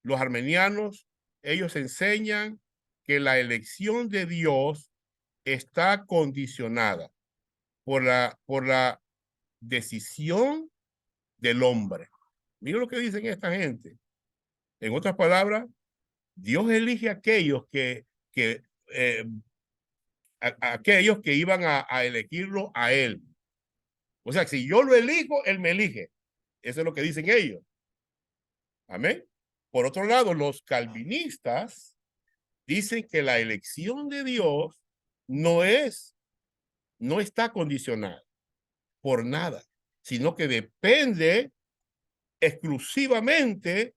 los armenianos, ellos enseñan que la elección de Dios está condicionada por la decisión del hombre. Mira lo que dicen esta gente. En otras palabras, Dios elige a aquellos que iban a elegirlo a él. O sea, si yo lo elijo, él me elige. Eso es lo que dicen ellos. Amén. Por otro lado, los calvinistas dicen que la elección de Dios no está condicionada por nada, sino que depende exclusivamente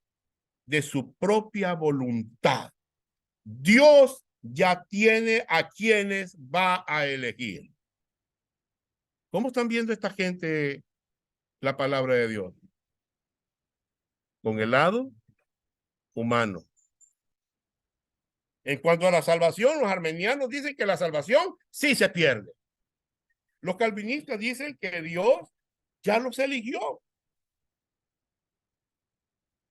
de su propia voluntad. Dios ya tiene a quienes va a elegir. ¿Cómo están viendo esta gente la palabra de Dios? Con el lado humano. En cuanto a la salvación, los armenianos dicen que la salvación sí se pierde. Los calvinistas dicen que Dios ya los eligió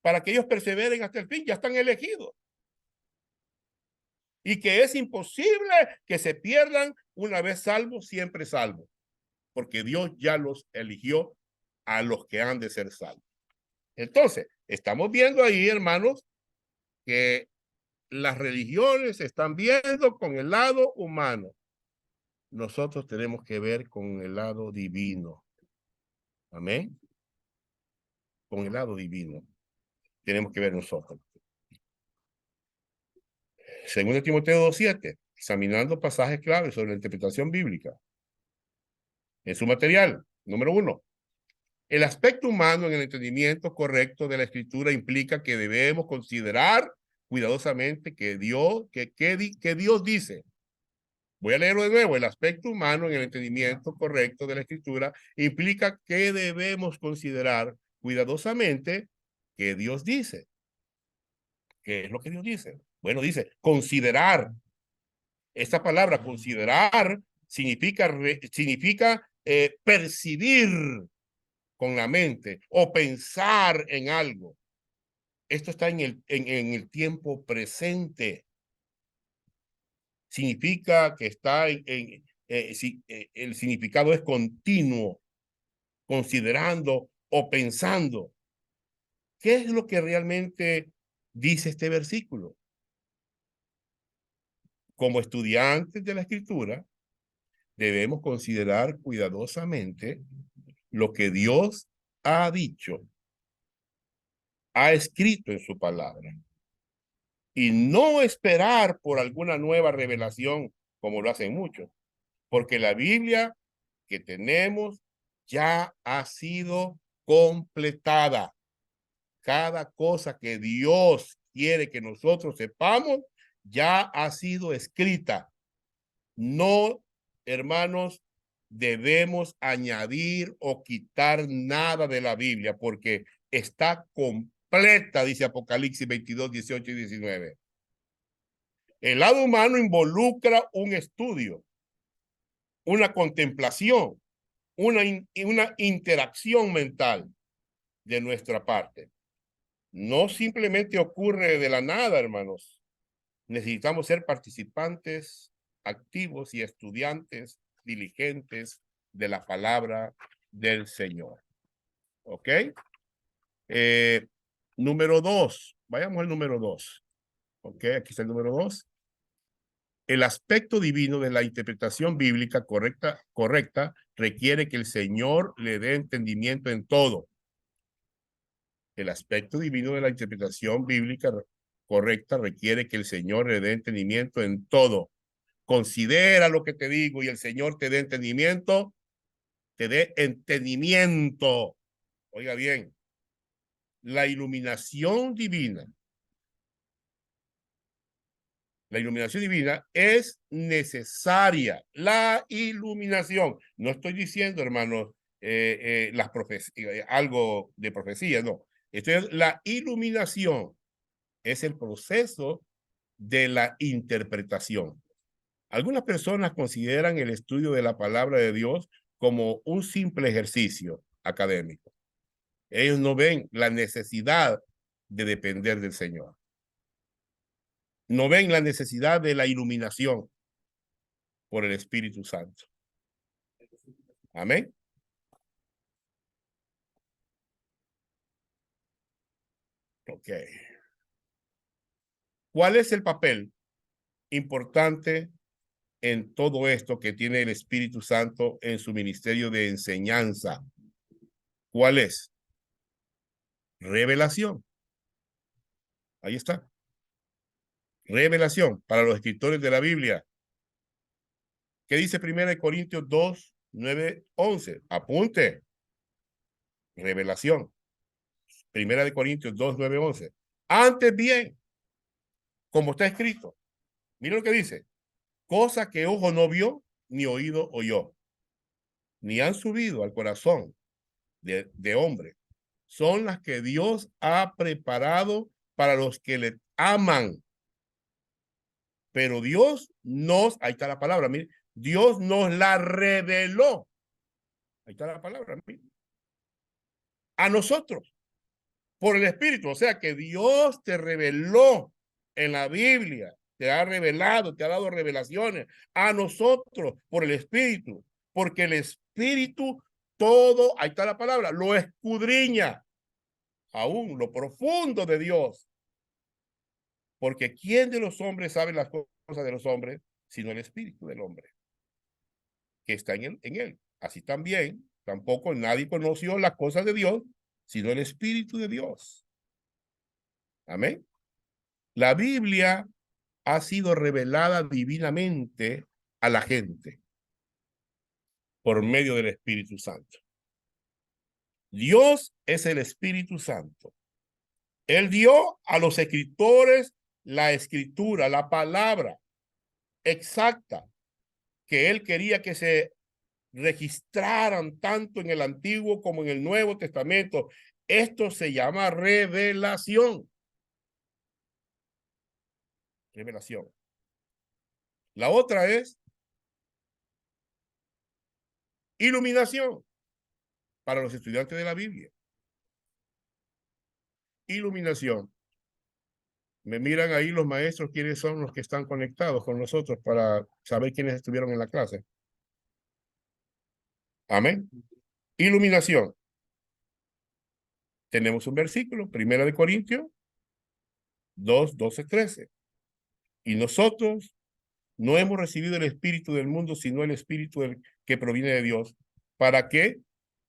para que ellos perseveren hasta el fin, ya están elegidos. Y que es imposible que se pierdan una vez salvos, siempre salvos, porque Dios ya los eligió a los que han de ser salvos. Entonces, estamos viendo ahí, hermanos, que las religiones están viendo con el lado humano. Nosotros tenemos que ver con el lado divino. Amén. Con el lado divino. Tenemos que ver nosotros. Según Timoteo 2:7, examinando pasajes claves sobre la interpretación bíblica. En su material, número 1. El aspecto humano en el entendimiento correcto de la escritura implica que debemos considerar cuidadosamente que Dios dice. Voy a leerlo de nuevo. El aspecto humano en el entendimiento correcto de la escritura implica que debemos considerar cuidadosamente que Dios dice. ¿Qué es lo que Dios dice? Bueno, dice considerar. Esta palabra considerar significa percibir con la mente o pensar en algo. Esto está en el tiempo presente. Significa que está el significado es continuo, considerando o pensando. ¿Qué es lo que realmente dice este versículo? Como estudiantes de la Escritura, debemos considerar cuidadosamente lo que Dios ha dicho, ha escrito en su palabra, y no esperar por alguna nueva revelación, como lo hacen muchos, porque la Biblia que tenemos ya ha sido completada. Cada cosa que Dios quiere que nosotros sepamos ya ha sido escrita. No, hermanos, debemos añadir o quitar nada de la Biblia porque está completa, dice Apocalipsis 22, 18 y 19. El lado humano involucra un estudio, una contemplación, una interacción mental de nuestra parte. No simplemente ocurre de la nada, hermanos. Necesitamos ser participantes activos y estudiantes diligentes de la palabra del Señor. ¿Ok? Número 2. Vayamos al número 2. ¿Ok? Aquí está el número 2. El aspecto divino de la interpretación bíblica correcta requiere que el Señor le dé entendimiento en todo. El aspecto divino de la interpretación bíblica correcta requiere que el Señor le dé entendimiento en todo. Considera lo que te digo y el Señor te dé entendimiento, te dé entendimiento. Oiga bien, la iluminación divina. La iluminación divina es necesaria. La iluminación. No estoy diciendo, hermanos, las algo de profecía, no. La iluminación es el proceso de la interpretación. Algunas personas consideran el estudio de la palabra de Dios como un simple ejercicio académico. Ellos no ven la necesidad de depender del Señor. No ven la necesidad de la iluminación por el Espíritu Santo. Amén. Ok. ¿Cuál es el papel importante en todo esto que tiene el Espíritu Santo en su ministerio de enseñanza? ¿Cuál es? Revelación. Ahí está. Revelación para los escritores de la Biblia. ¿Qué dice 1 Corintios 2, 9, 11? Apunte. Revelación. 1 Corintios 2, 9, 11. Antes bien, como está escrito, mira lo que dice. Cosa que ojo no vio, ni oído oyó, ni han subido al corazón de hombre. Son las que Dios ha preparado para los que le aman. Pero Dios ahí está la palabra, mire, Dios nos la reveló. Ahí está la palabra, mire. A nosotros, por el Espíritu. O sea que Dios te reveló en la Biblia, te ha revelado, te ha dado revelaciones a nosotros por el Espíritu, porque el Espíritu todo, ahí está la palabra, lo escudriña aún lo profundo de Dios. Porque ¿quién de los hombres sabe las cosas de los hombres sino el Espíritu del hombre que está en él? Así también, tampoco nadie conoció las cosas de Dios sino el Espíritu de Dios. Amén. La Biblia ha sido revelada divinamente a la gente por medio del Espíritu Santo. Dios es el Espíritu Santo. Él dio a los escritores la escritura, la palabra exacta que él quería que se registraran tanto en el Antiguo como en el Nuevo Testamento. Esto se llama revelación. Revelación. La otra es iluminación para los estudiantes de la Biblia. Iluminación. Me miran ahí los maestros quiénes son los que están conectados con nosotros para saber quiénes estuvieron en la clase. Amén. Iluminación. Tenemos un versículo, 1 Corintios 2, 12, 13. Y nosotros no hemos recibido el espíritu del mundo, sino el espíritu que proviene de Dios, para que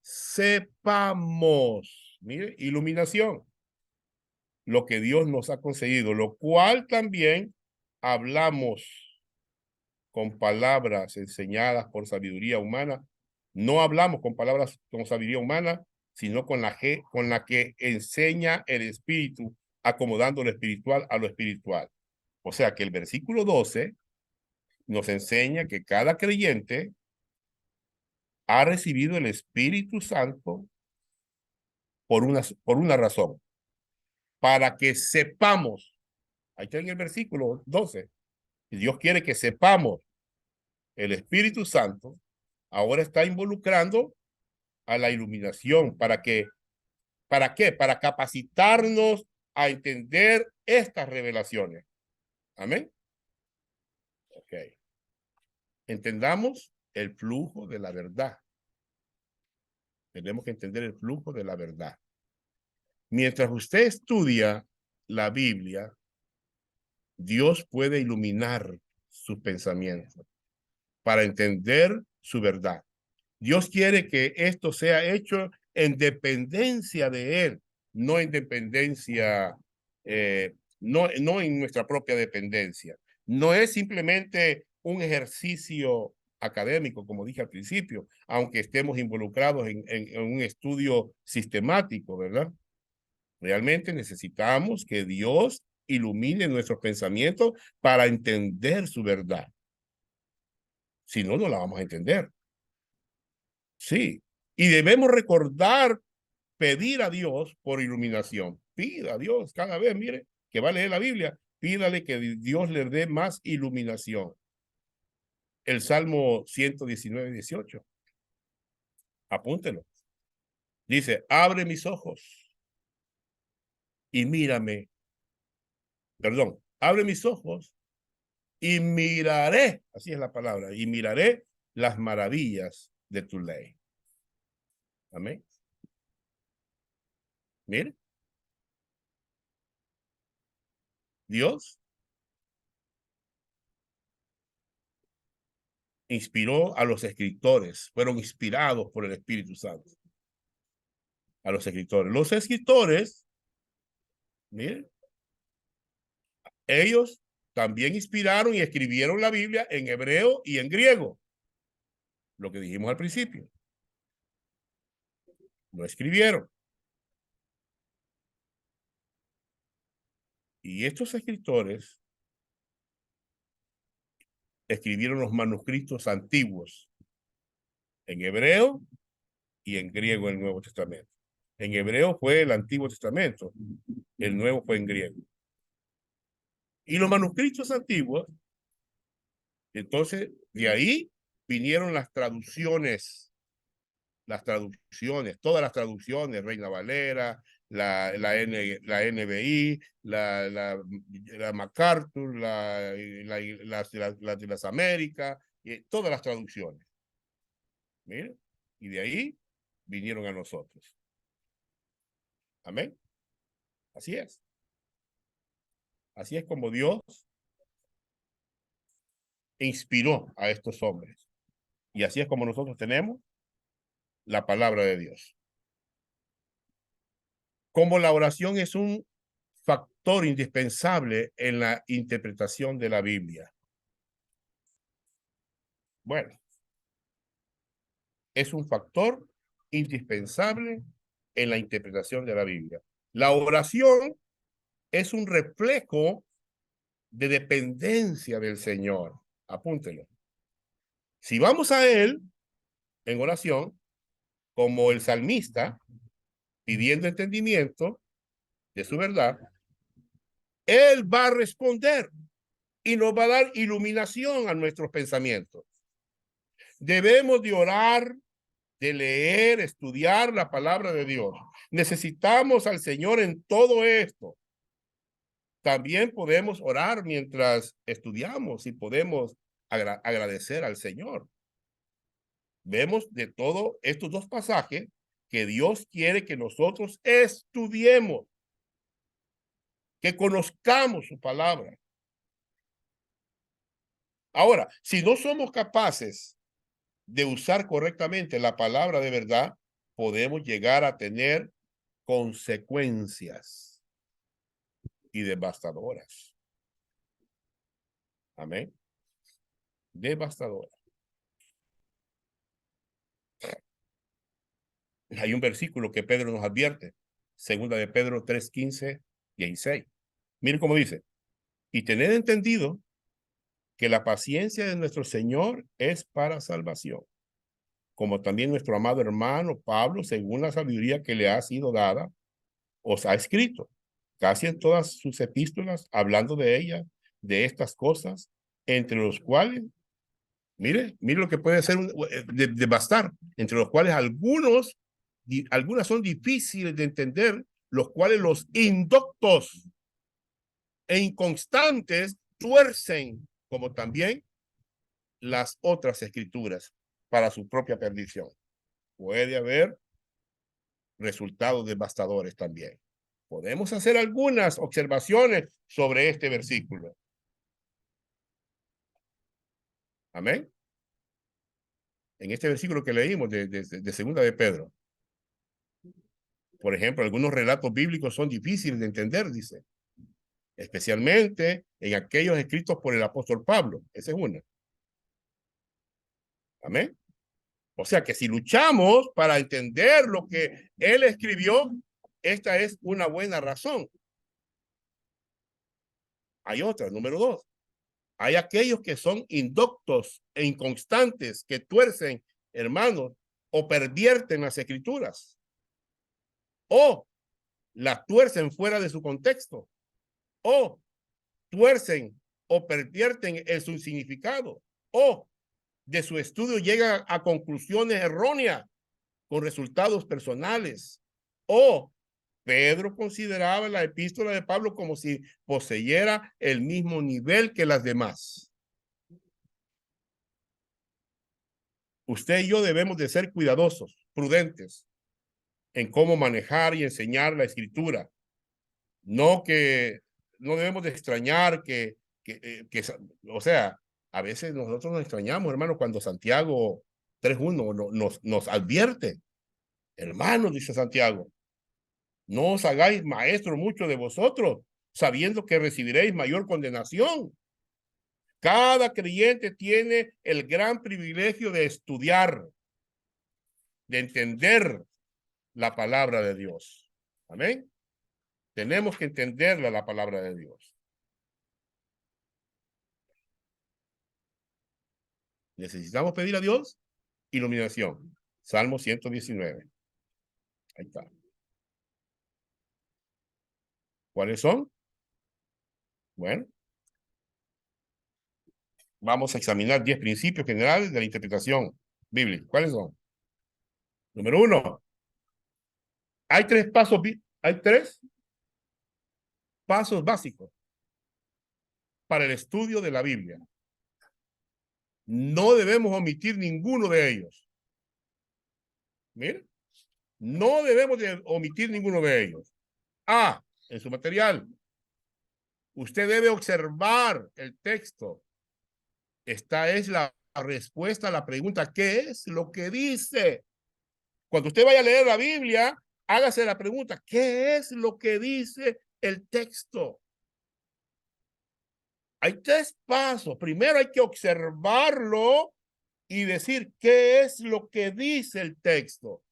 sepamos, mire, iluminación, lo que Dios nos ha concedido, lo cual también hablamos con palabras enseñadas por sabiduría humana. No hablamos con palabras con sabiduría humana, sino con la que enseña el Espíritu, acomodando lo espiritual a lo espiritual. O sea que el versículo 12 nos enseña que cada creyente ha recibido el Espíritu Santo por una razón, para que sepamos. Ahí está en el versículo 12. Si Dios quiere que sepamos, el Espíritu Santo ahora está involucrando a la iluminación. ¿Para qué? Para capacitarnos a entender estas revelaciones. Amén. Ok. Entendamos el flujo de la verdad. Tenemos que entender el flujo de la verdad. Mientras usted estudia la Biblia, Dios puede iluminar sus pensamientos para entender su verdad. Dios quiere que esto sea hecho en dependencia de Él, no en dependencia, no en nuestra propia dependencia. No es simplemente un ejercicio académico, como dije al principio, aunque estemos involucrados en un estudio sistemático, ¿verdad? Realmente necesitamos que Dios ilumine nuestros pensamientos para entender su verdad. Si no, no la vamos a entender. Sí. Y debemos recordar, pedir a Dios por iluminación. Pida a Dios cada vez, mire, que va a leer la Biblia, pídale que Dios le dé más iluminación. El Salmo 119, 18. Apúntelo. Dice, abre mis ojos y mírame. Perdón, abre mis ojos y miraré, así es la palabra, y miraré las maravillas de tu ley. Amén. Mire, Dios inspiró a los escritores, fueron inspirados por el Espíritu Santo. A los escritores. Los escritores, miren, ellos también inspiraron y escribieron la Biblia en hebreo y en griego. Lo que dijimos al principio. Lo escribieron. Y estos escritores escribieron los manuscritos antiguos en hebreo y en griego en el Nuevo Testamento. En hebreo fue el Antiguo Testamento, el Nuevo fue en griego. Y los manuscritos antiguos, entonces, de ahí vinieron todas las traducciones, Reina Valera, la NBI, la MacArthur, de las Américas, todas las traducciones. Miren, y de ahí vinieron a nosotros. Amén. Así es. Así es como Dios inspiró a estos hombres. Y así es como nosotros tenemos la palabra de Dios. Como la oración es un factor indispensable en la interpretación de la Biblia. Bueno, es un factor indispensable en la interpretación de la Biblia. La oración es un reflejo de dependencia del Señor. Apúntelo. Si vamos a Él en oración, como el salmista, pidiendo entendimiento de su verdad, Él va a responder y nos va a dar iluminación a nuestros pensamientos. Debemos de orar, de leer, estudiar la palabra de Dios. Necesitamos al Señor en todo esto. También podemos orar mientras estudiamos y podemos agradecer al Señor. Vemos de todos estos dos pasajes que Dios quiere que nosotros estudiemos, que conozcamos su palabra. Ahora, si no somos capaces de usar correctamente la palabra de verdad, podemos llegar a tener consecuencias y devastadoras. Amén. Devastadoras. Hay un versículo que Pedro nos advierte, segunda de Pedro 3:15, 16. Miren cómo dice, y tened entendido que la paciencia de nuestro Señor es para salvación, como también nuestro amado hermano Pablo, según la sabiduría que le ha sido dada, os ha escrito, casi en todas sus epístolas, hablando de ella, de estas cosas, entre los cuales, mire lo que puede ser de bastar, entre los cuales algunas son difíciles de entender, los cuales los indoctos e inconstantes tuercen, como también las otras escrituras, para su propia perdición. Puede haber resultados devastadores también. Podemos hacer algunas observaciones sobre este versículo. Amén. En este versículo que leímos de segunda de Pedro. Por ejemplo, algunos relatos bíblicos son difíciles de entender, dice. Especialmente en aquellos escritos por el apóstol Pablo. Esa es una. Amén. O sea que si luchamos para entender lo que él escribió, esta es una buena razón. Hay otra, número 2. Hay aquellos que son indoctos e inconstantes, que tuercen, hermanos, o pervierten las escrituras, o las tuercen fuera de su contexto, o tuercen o pervierten en su significado, o de su estudio llegan a conclusiones erróneas con resultados personales, o Pedro consideraba la epístola de Pablo como si poseyera el mismo nivel que las demás. Usted y yo debemos de ser cuidadosos, prudentes en cómo manejar y enseñar la escritura. No debemos de extrañar o sea, a veces nosotros nos extrañamos, hermano, cuando Santiago 3:1 nos advierte. Hermanos, dice Santiago, no os hagáis maestros muchos de vosotros, sabiendo que recibiréis mayor condenación. Cada creyente tiene el gran privilegio de estudiar, de entender la palabra de Dios. Amén. Tenemos que entenderla, la palabra de Dios. Necesitamos pedir a Dios iluminación. Salmo 119. Ahí está. ¿Cuáles son? Bueno, vamos a examinar 10 principios generales de la interpretación bíblica. ¿Cuáles son? Número 1. Hay tres pasos básicos para el estudio de la Biblia. No debemos omitir ninguno de ellos. Mire, no debemos de omitir ninguno de ellos. A, en su material, usted debe observar el texto. Esta es la respuesta a la pregunta, ¿qué es lo que dice? Cuando usted vaya a leer la Biblia, hágase la pregunta, ¿qué es lo que dice el texto? Hay 3 pasos. Primero hay que observarlo y decir qué es lo que dice el texto.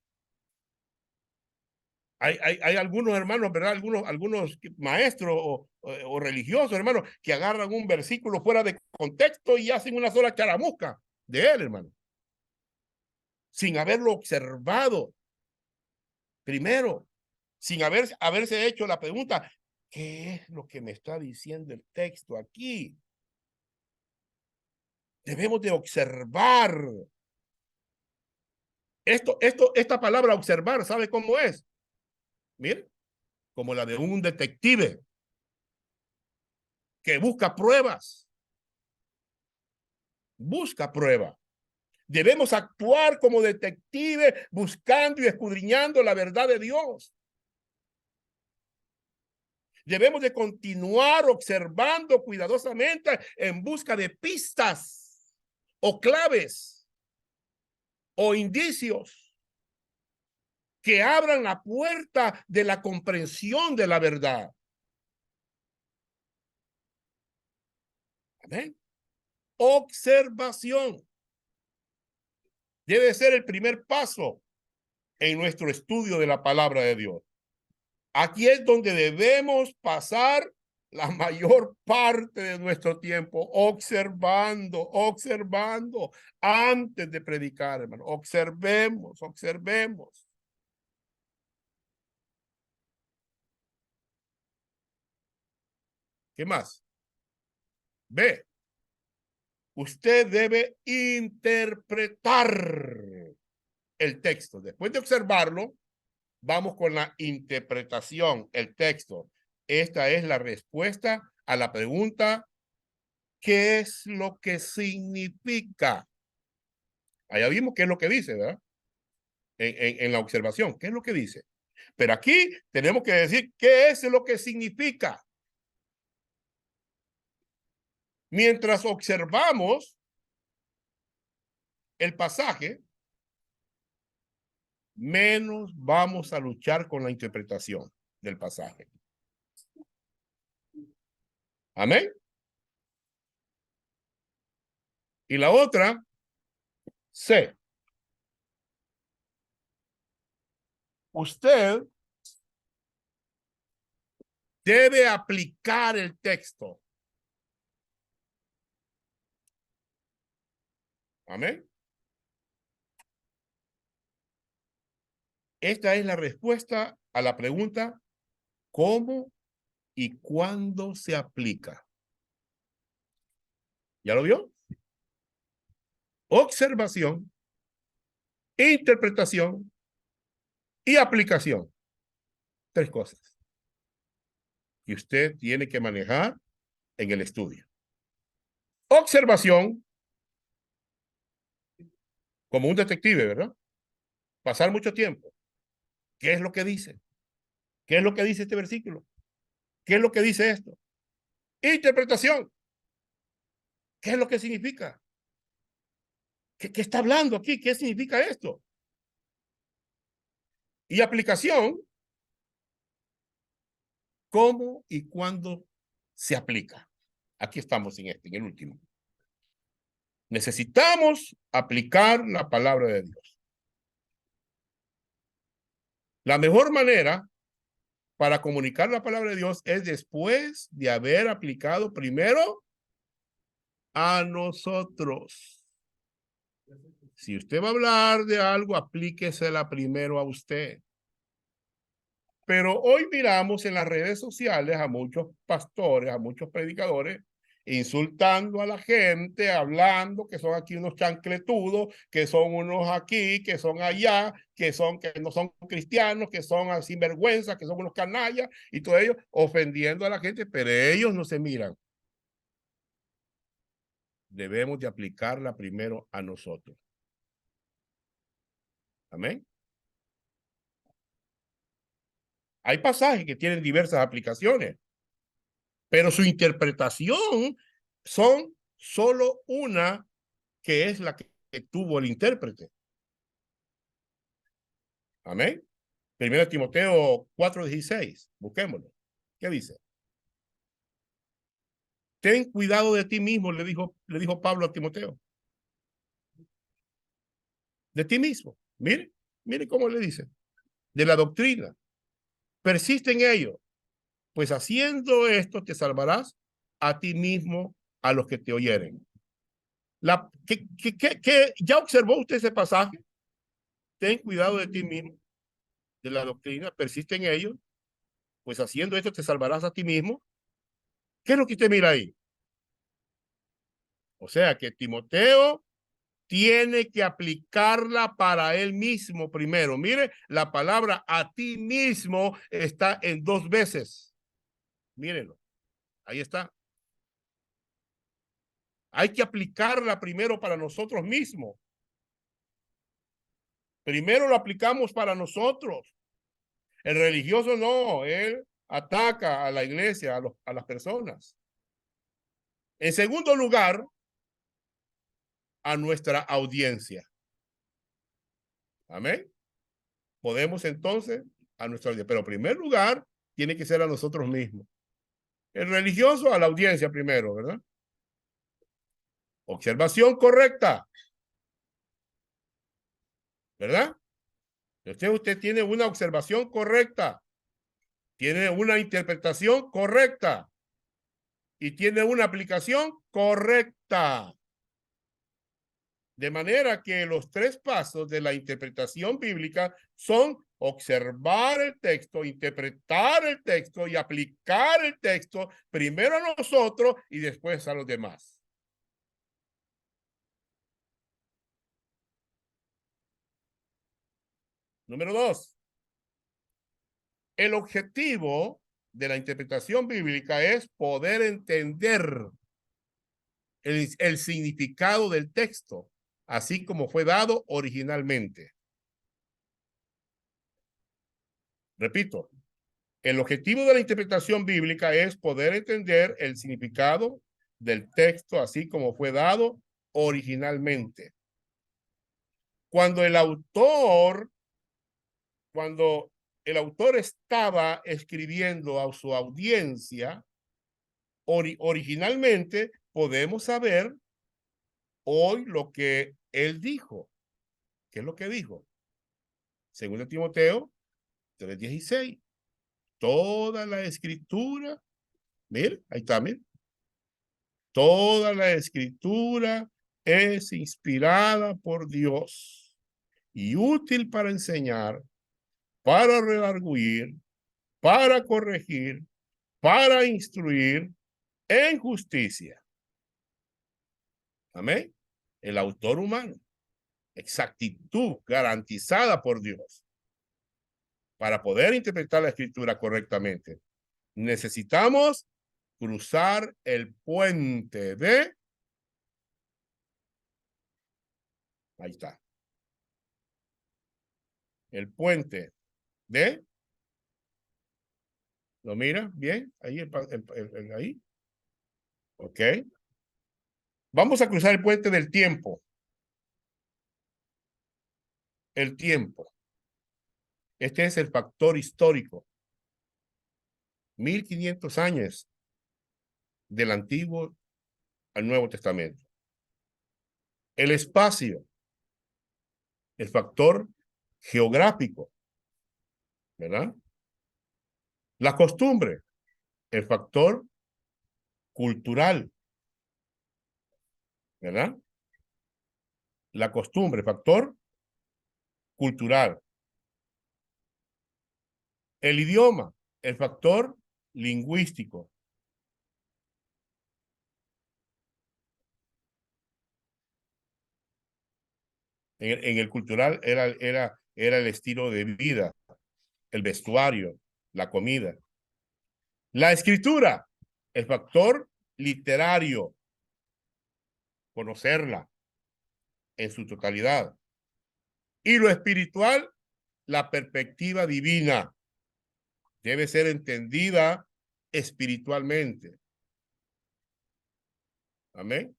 Hay algunos hermanos, ¿verdad? Algunos maestros o religiosos, hermanos, que agarran un versículo fuera de contexto y hacen una sola charamusca de él, hermano. Sin haberlo observado. Primero, sin haberse hecho la pregunta, ¿qué es lo que me está diciendo el texto aquí? Debemos de observar. Esta palabra observar, ¿sabe cómo es? Mire, como la de un detective que busca pruebas. Busca pruebas. Debemos actuar como detective buscando y escudriñando la verdad de Dios. Debemos de continuar observando cuidadosamente en busca de pistas o claves o indicios que abran la puerta de la comprensión de la verdad. Amén. Observación debe ser el primer paso en nuestro estudio de la palabra de Dios. Aquí es donde debemos pasar la mayor parte de nuestro tiempo observando antes de predicar, hermano. Observemos. ¿Qué más? B. Usted debe interpretar el texto. Después de observarlo, vamos con la interpretación, el texto. Esta es la respuesta a la pregunta, ¿qué es lo que significa? Allá vimos qué es lo que dice, ¿verdad? En la observación, ¿qué es lo que dice? Pero aquí tenemos que decir qué es lo que significa. Mientras observamos el pasaje, menos vamos a luchar con la interpretación del pasaje. Amén. Y la otra, C. Usted debe aplicar el texto. Amén. Esta es la respuesta a la pregunta, ¿cómo y cuándo se aplica? ¿Ya lo vio? Observación, interpretación y aplicación. 3 cosas que usted tiene que manejar en el estudio. Observación, como un detective, ¿verdad? Pasar mucho tiempo. ¿Qué es lo que dice? ¿Qué es lo que dice este versículo? ¿Qué es lo que dice esto? Interpretación. ¿Qué es lo que significa? ¿Qué está hablando aquí? ¿Qué significa esto? Y aplicación, ¿cómo y cuándo se aplica? Aquí estamos en el último. Necesitamos aplicar la palabra de Dios. La mejor manera para comunicar la palabra de Dios es después de haber aplicado primero a nosotros. Si usted va a hablar de algo, aplíquesela primero a usted. Pero hoy miramos en las redes sociales a muchos pastores, a muchos predicadores, insultando a la gente, hablando que son aquí unos chancletudos, que son unos aquí, que son allá, que no son cristianos, que son sinvergüenza, que son unos canallas, y todo ello ofendiendo a la gente, pero ellos no se miran. Debemos de aplicarla primero a nosotros. Amén. Hay pasajes que tienen diversas aplicaciones, pero su interpretación son solo una, que es la que tuvo el intérprete. Amén. 1 Timoteo 4:16. Busquémoslo. ¿Qué dice? Ten cuidado de ti mismo, le dijo Pablo a Timoteo. De ti mismo. Mire cómo le dice. De la doctrina. Persiste en ello, pues haciendo esto te salvarás a ti mismo, a los que te oyeren. ¿Ya observó usted ese pasaje? Ten cuidado de ti mismo, de la doctrina, persiste en ello, pues haciendo esto te salvarás a ti mismo. ¿Qué es lo que usted mira ahí? O sea que Timoteo tiene que aplicarla para él mismo primero. Mire, la palabra a ti mismo está en 2 veces. Mírenlo, ahí está. Hay que aplicarla primero para nosotros mismos. Primero lo aplicamos para nosotros. El religioso no, él ataca a la iglesia, a las personas. En segundo lugar, a nuestra audiencia. Amén. Podemos entonces a nuestra audiencia, pero en primer lugar tiene que ser a nosotros mismos. El religioso a la audiencia primero, ¿verdad? Observación correcta, ¿verdad? Usted tiene una observación correcta, tiene una interpretación correcta. y tiene una aplicación correcta. De manera que los tres pasos de la interpretación bíblica son observar el texto, interpretar el texto y aplicar el texto primero a nosotros y después a los demás. Número 2. El objetivo de la interpretación bíblica es poder entender el significado del texto, así como fue dado originalmente. Repito, el objetivo de la interpretación bíblica es poder entender el significado del texto, así como fue dado originalmente. Cuando el autor estaba escribiendo a su audiencia, originalmente podemos saber hoy lo que él dijo. ¿Qué es lo que dijo? Según Timoteo 3:16. Toda la escritura, mire, ahí está, mire. Toda la escritura es inspirada por Dios y útil para enseñar, para redarguir, para corregir, para instruir en justicia. Amén. El autor humano. Exactitud garantizada por Dios. Para poder interpretar la escritura correctamente, necesitamos cruzar el puente de... Ahí está. El puente de... ¿Lo mira bien? Ahí, ahí. Ok. Vamos a cruzar el puente del tiempo. El tiempo. Este es el factor histórico. 1500 años del Antiguo al Nuevo Testamento. El espacio. El factor geográfico. ¿Verdad? La costumbre. El factor cultural. ¿Verdad? La costumbre, factor cultural. El idioma, el factor lingüístico. En el cultural era el estilo de vida, el vestuario, la comida. La escritura, el factor literario, conocerla en su totalidad. Y lo espiritual, la perspectiva divina. Debe ser entendida espiritualmente. Amén.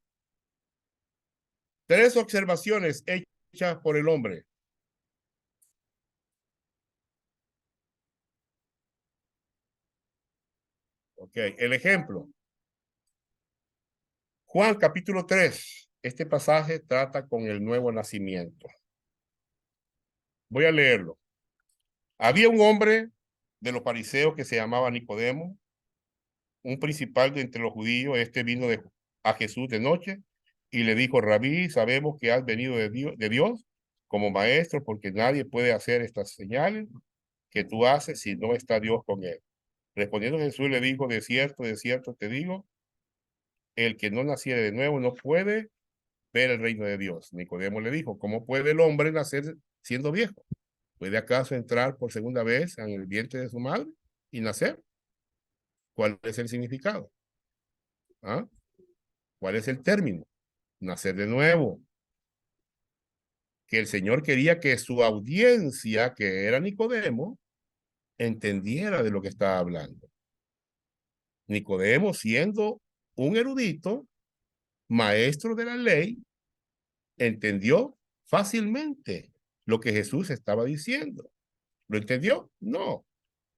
3 observaciones hechas por el hombre. Ok, el ejemplo. Juan capítulo 3. Este pasaje trata con el nuevo nacimiento. Voy a leerlo. Había un hombre de los fariseos que se llamaba Nicodemo, un principal de entre los judíos. Este vino a Jesús de noche y le dijo: Rabí, sabemos que has venido de Dios como maestro, porque nadie puede hacer estas señales que tú haces si no está Dios con él. Respondiendo Jesús le dijo: de cierto te digo, el que no naciere de nuevo no puede ver el reino de Dios. Nicodemo le dijo: ¿cómo puede el hombre nacer siendo viejo? ¿Puede acaso entrar por segunda vez en el vientre de su madre y nacer? ¿Cuál es el significado? ¿Ah? ¿Cuál es el término? Nacer de nuevo. Que el Señor quería que su audiencia, que era Nicodemo, entendiera de lo que estaba hablando. Nicodemo, siendo un erudito, maestro de la ley, entendió fácilmente lo que Jesús estaba diciendo. ¿Lo entendió? No.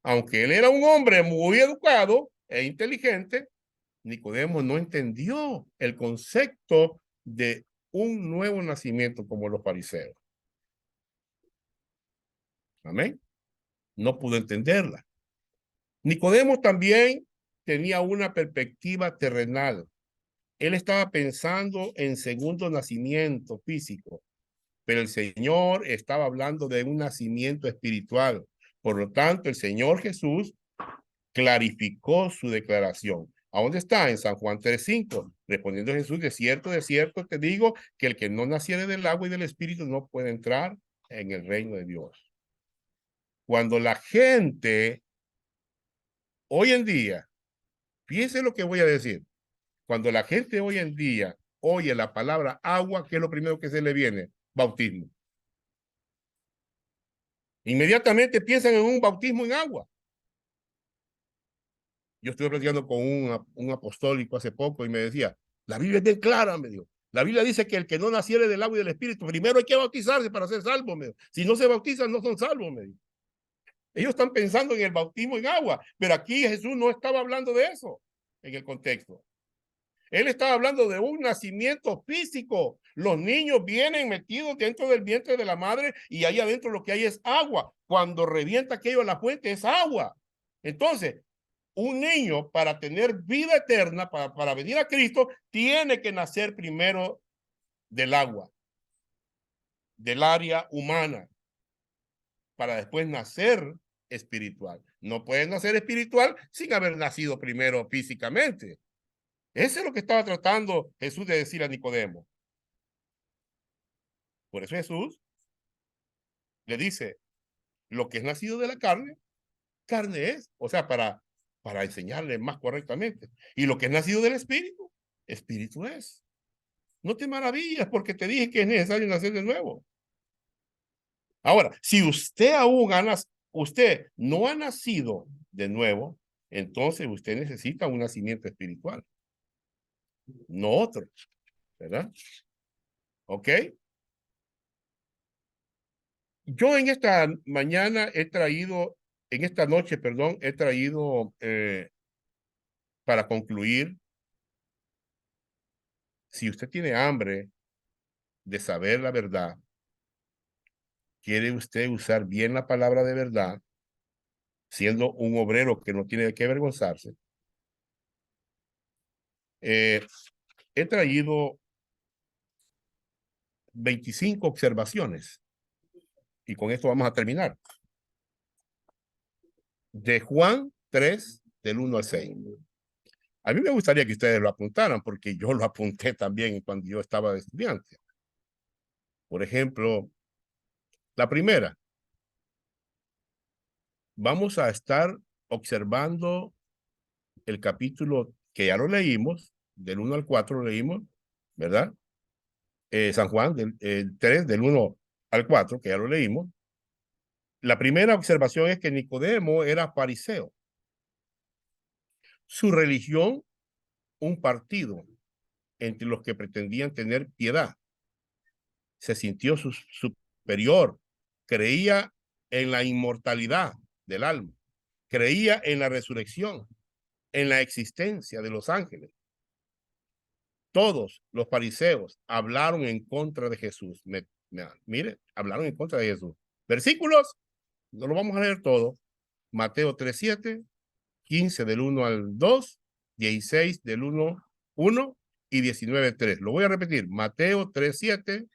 Aunque él era un hombre muy educado e inteligente, Nicodemo no entendió el concepto de un nuevo nacimiento como los fariseos. Amén. No pudo entenderla. Nicodemo también tenía una perspectiva terrenal. Él estaba pensando en segundo nacimiento físico, pero el Señor estaba hablando de un nacimiento espiritual. Por lo tanto, el Señor Jesús clarificó su declaración. ¿A dónde está? En San Juan 3:5. Respondiendo Jesús, de cierto te digo que el que no naciere del agua y del espíritu no puede entrar en el reino de Dios. Cuando la gente hoy en día, fíjense lo que voy a decir, cuando la gente hoy en día oye la palabra agua, ¿qué es lo primero que se le viene? Bautismo. Inmediatamente piensan en un bautismo en agua. Yo estuve platicando con un apostólico hace poco y me decía, la Biblia es bien clara, me dijo. La Biblia dice que el que no naciere del agua y del espíritu, primero hay que bautizarse para ser salvo, me dijo. Si no se bautizan, no son salvos, me dijo. Ellos están pensando en el bautismo en agua, pero aquí Jesús no estaba hablando de eso en el contexto. Él estaba hablando de un nacimiento físico. Los niños vienen metidos dentro del vientre de la madre y ahí adentro lo que hay es agua. Cuando revienta aquello a la fuente es agua. Entonces, un niño para tener vida eterna, para venir a Cristo, tiene que nacer primero del agua, del área humana, para después nacer espiritual. No puede nacer espiritual sin haber nacido primero físicamente. Eso es lo que estaba tratando Jesús de decir a Nicodemo. Por eso Jesús le dice, lo que es nacido de la carne, carne es. O sea, para enseñarle más correctamente. Y lo que es nacido del espíritu, espíritu es. No te maravillas porque te dije que es necesario nacer de nuevo. Ahora, si usted aún usted no ha nacido de nuevo, entonces usted necesita un nacimiento espiritual, no otro, ¿verdad? ¿Ok? Yo en esta mañana he traído, en esta noche, perdón, he traído para concluir, si usted tiene hambre de saber la verdad, quiere usted usar bien la palabra de verdad, siendo un obrero que no tiene de qué avergonzarse, he traído 25 observaciones y con esto vamos a terminar. De Juan 3, del 1 al 6. A mí me gustaría que ustedes lo apuntaran porque yo lo apunté también cuando yo estaba de estudiante. Por ejemplo, la primera, vamos a estar observando el capítulo que ya lo leímos, del 1 al 4 lo leímos, ¿verdad? San Juan, el 3, del 1 al 4, que ya lo leímos. La primera observación es que Nicodemo era fariseo. Su religión, un partido entre los que pretendían tener piedad. Se sintió superior, creía en la inmortalidad del alma, creía en la resurrección, en la existencia de los ángeles. Todos los fariseos hablaron en contra de Jesús. Mire, hablaron en contra de Jesús. Versículos, no lo vamos a leer todo. Mateo 3:7, 15 del 1 al 2, 16 del 1 y 19:3. Lo voy a repetir. Mateo 3:7,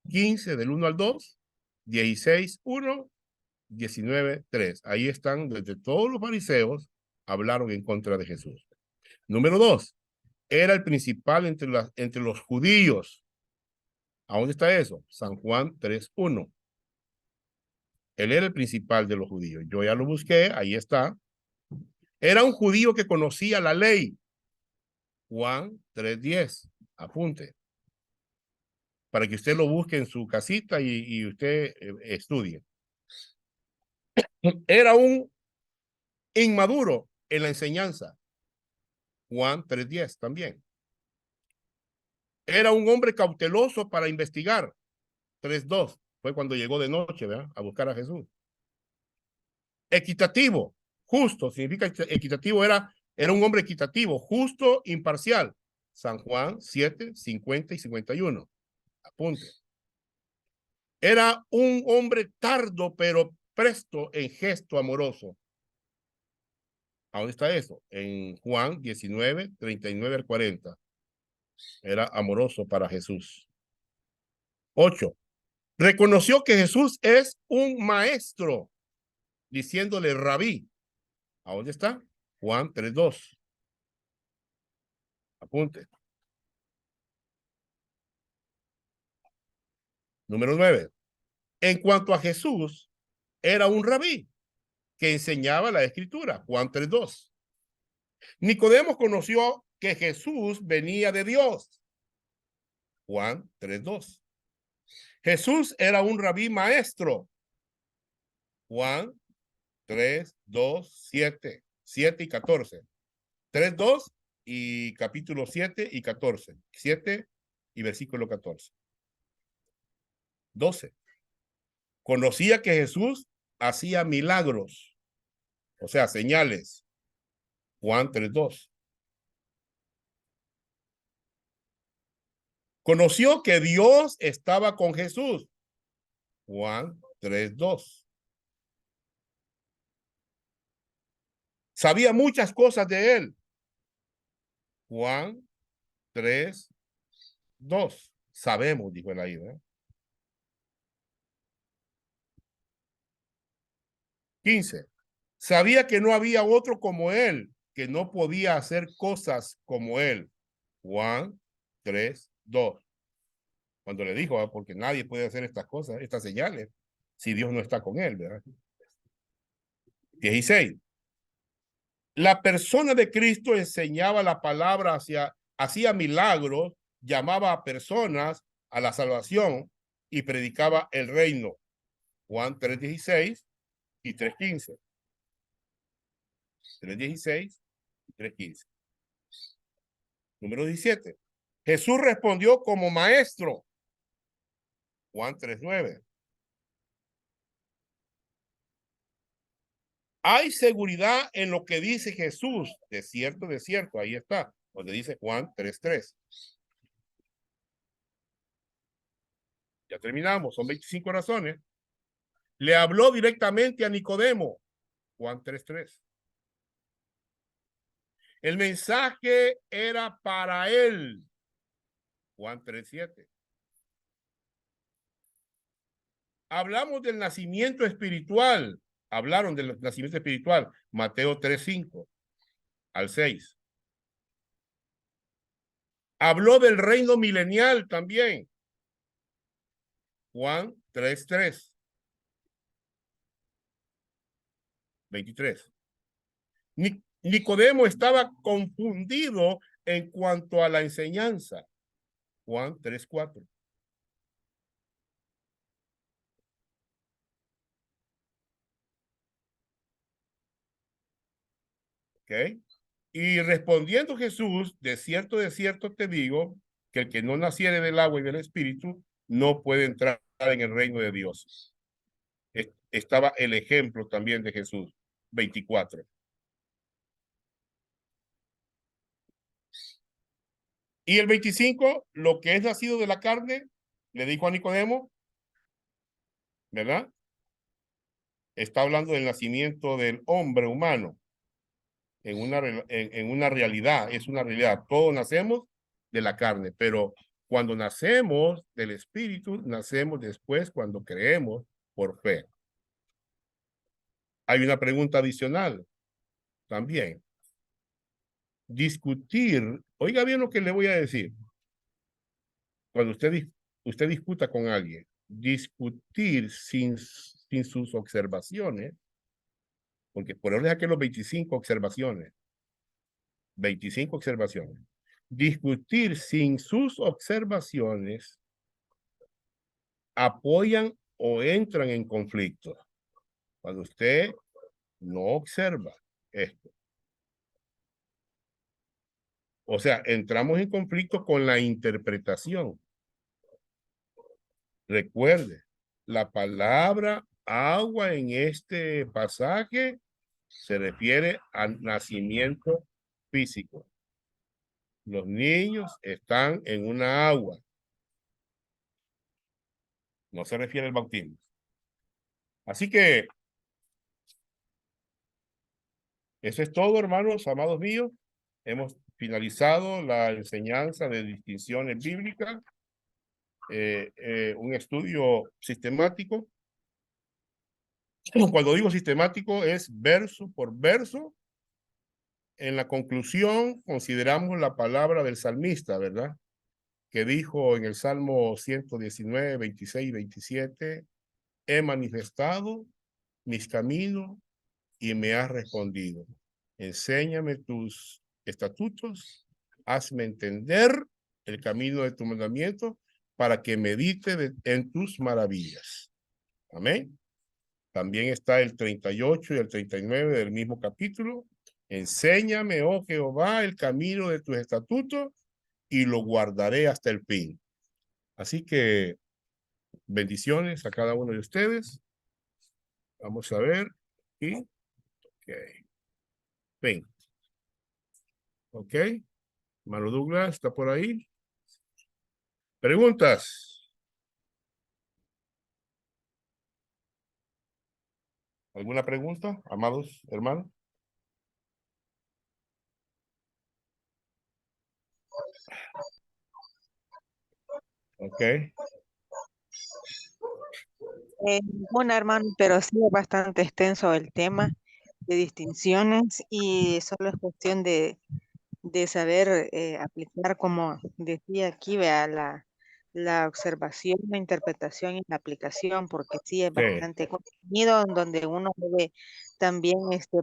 15 del 1 al 2, 16, 1, 19, 3. Ahí están, desde todos los fariseos hablaron en contra de Jesús. Número 2, era el principal entre los judíos. ¿A dónde está eso? San Juan 3:1. Él era el principal de los judíos. Yo ya lo busqué, ahí está. Era un judío que conocía la ley. Juan 3:10. Apunte. Para que usted lo busque en su casita y usted estudie. Era un inmaduro en la enseñanza. Juan 3:10 también. Era un hombre cauteloso para investigar. 3:2. Fue cuando llegó de noche, ¿verdad? A buscar a Jesús. Equitativo, justo, significa equitativo, era un hombre equitativo, justo, imparcial. San Juan 7, 50 y 51. Apunte. Era un hombre tardo, pero presto en gesto amoroso. ¿A dónde está eso? En Juan 19, 39 al 40. Era amoroso para Jesús. 8. Reconoció que Jesús es un maestro, diciéndole rabí. ¿A dónde está? Juan 3:2. Apunte. Número 9. En cuanto a Jesús, era un rabí que enseñaba la escritura. Juan 3:2. Nicodemo conoció que Jesús venía de Dios. Juan 3:2. Jesús era un rabí maestro. Juan 3:2, 7 y 14. 3:2 y capítulo 7 y 14. 7 y versículo 14. 12. Conocía que Jesús hacía milagros, o sea, señales. Juan 3:2. Conoció que Dios estaba con Jesús. Juan 3:2. Sabía muchas cosas de él. Juan 3:2. Sabemos, dijo el ahí, ¿verdad? 15. Sabía que no había otro como él, que no podía hacer cosas como él. Juan 3:2. Cuando le dijo, porque nadie puede hacer estas cosas, estas señales, si Dios no está con él, ¿verdad? 16. La persona de Cristo enseñaba la palabra, hacía milagros, llamaba a personas a la salvación y predicaba el reino. Juan 3:16 y 3:15. 3:16 y 3:15. Número 17. Jesús respondió como maestro. Juan 3:9. Hay seguridad en lo que dice Jesús. De cierto, ahí está. Donde dice Juan 3:3. Ya terminamos, son 25 razones. Le habló directamente a Nicodemo. Juan 3:3. El mensaje era para él. Juan 3:7. Hablamos del nacimiento espiritual. Hablaron del nacimiento espiritual. Mateo 3:5 al 6. Habló del reino milenial también. Juan 3:3. 23. Nicodemo estaba confundido en cuanto a la enseñanza. Juan 3:4. ¿Ok? Y respondiendo Jesús, de cierto te digo, que el que no naciere del agua y del espíritu no puede entrar en el reino de Dios. Estaba el ejemplo también de Jesús. 24. Y el 25, lo que es nacido de la carne, le dijo a Nicodemo, ¿verdad? Está hablando del nacimiento del hombre humano en una realidad, es una realidad. Todos nacemos de la carne, pero cuando nacemos del espíritu, nacemos después cuando creemos por fe. Hay una pregunta adicional también. Discutir, oiga bien lo que le voy a decir. Cuando usted discuta con alguien, discutir sin sus observaciones, porque por ahora que los 25 observaciones, 25 observaciones, discutir sin sus observaciones apoyan o entran en conflicto. Cuando usted no observa esto. O sea, entramos en conflicto con la interpretación. Recuerde, la palabra agua en este pasaje se refiere al nacimiento físico. Los niños están en una agua. No se refiere al bautismo. Así que Eso es todo, hermanos, amados míos. Hemos finalizado la enseñanza de distinciones bíblicas, un estudio sistemático. Cuando digo sistemático es verso por verso. En la conclusión consideramos la palabra del salmista, ¿verdad? Que dijo en el Salmo 119, 26 y 27, he manifestado mis caminos y me has respondido. Enséñame tus estatutos, hazme entender el camino de tu mandamiento para que medite en tus maravillas. Amén. También está el 38 y el 39 del mismo capítulo. Enséñame, oh Jehová, el camino de tus estatutos y lo guardaré hasta el fin. Así que bendiciones a cada uno de ustedes. Vamos a ver. Y, ok. Ven. Ok. Hermano Douglas, ¿está por ahí? ¿Preguntas? ¿Alguna pregunta, amados hermanos? Ok. Ninguna, hermano, pero sí es bastante extenso el tema de distinciones y solo es cuestión de saber aplicar, como decía aquí, vea, la observación, la interpretación y la aplicación, porque sí es Sí, bastante contenido en donde uno debe también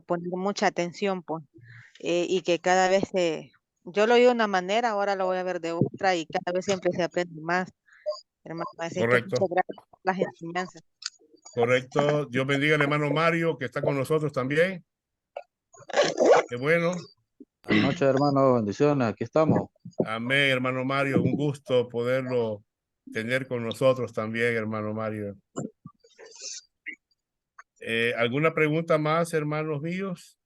poner mucha atención, pues, y que cada vez yo lo oí de una manera, ahora lo voy a ver de otra y cada vez siempre se aprende más, hermano. Así que muchas correcto. gracias por las enseñanzas. Correcto. Dios bendiga al hermano Mario, que está con nosotros también. Qué bueno. Buenas noches, hermano. Bendiciones. Aquí estamos. Amén, hermano Mario. Un gusto poderlo tener con nosotros también, hermano Mario. ¿Alguna pregunta más, hermanos míos?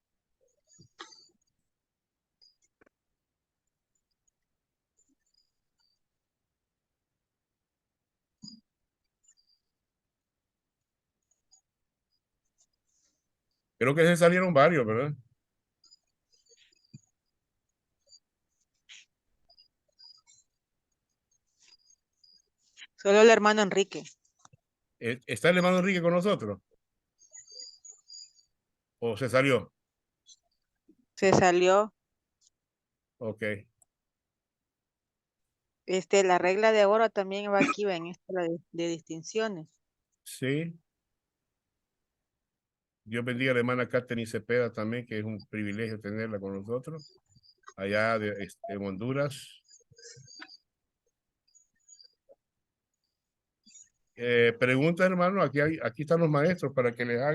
Creo que se salieron varios, ¿verdad? Solo el hermano Enrique. ¿Está el hermano Enrique con nosotros? ¿O se salió? Se salió. Ok. La regla de oro también va aquí, va en esta la de distinciones. Sí. Dios bendiga a la hermana Catherine Cepeda también, que es un privilegio tenerla con nosotros, allá en Honduras. Pregunta, hermano, aquí están los maestros para que les hagan.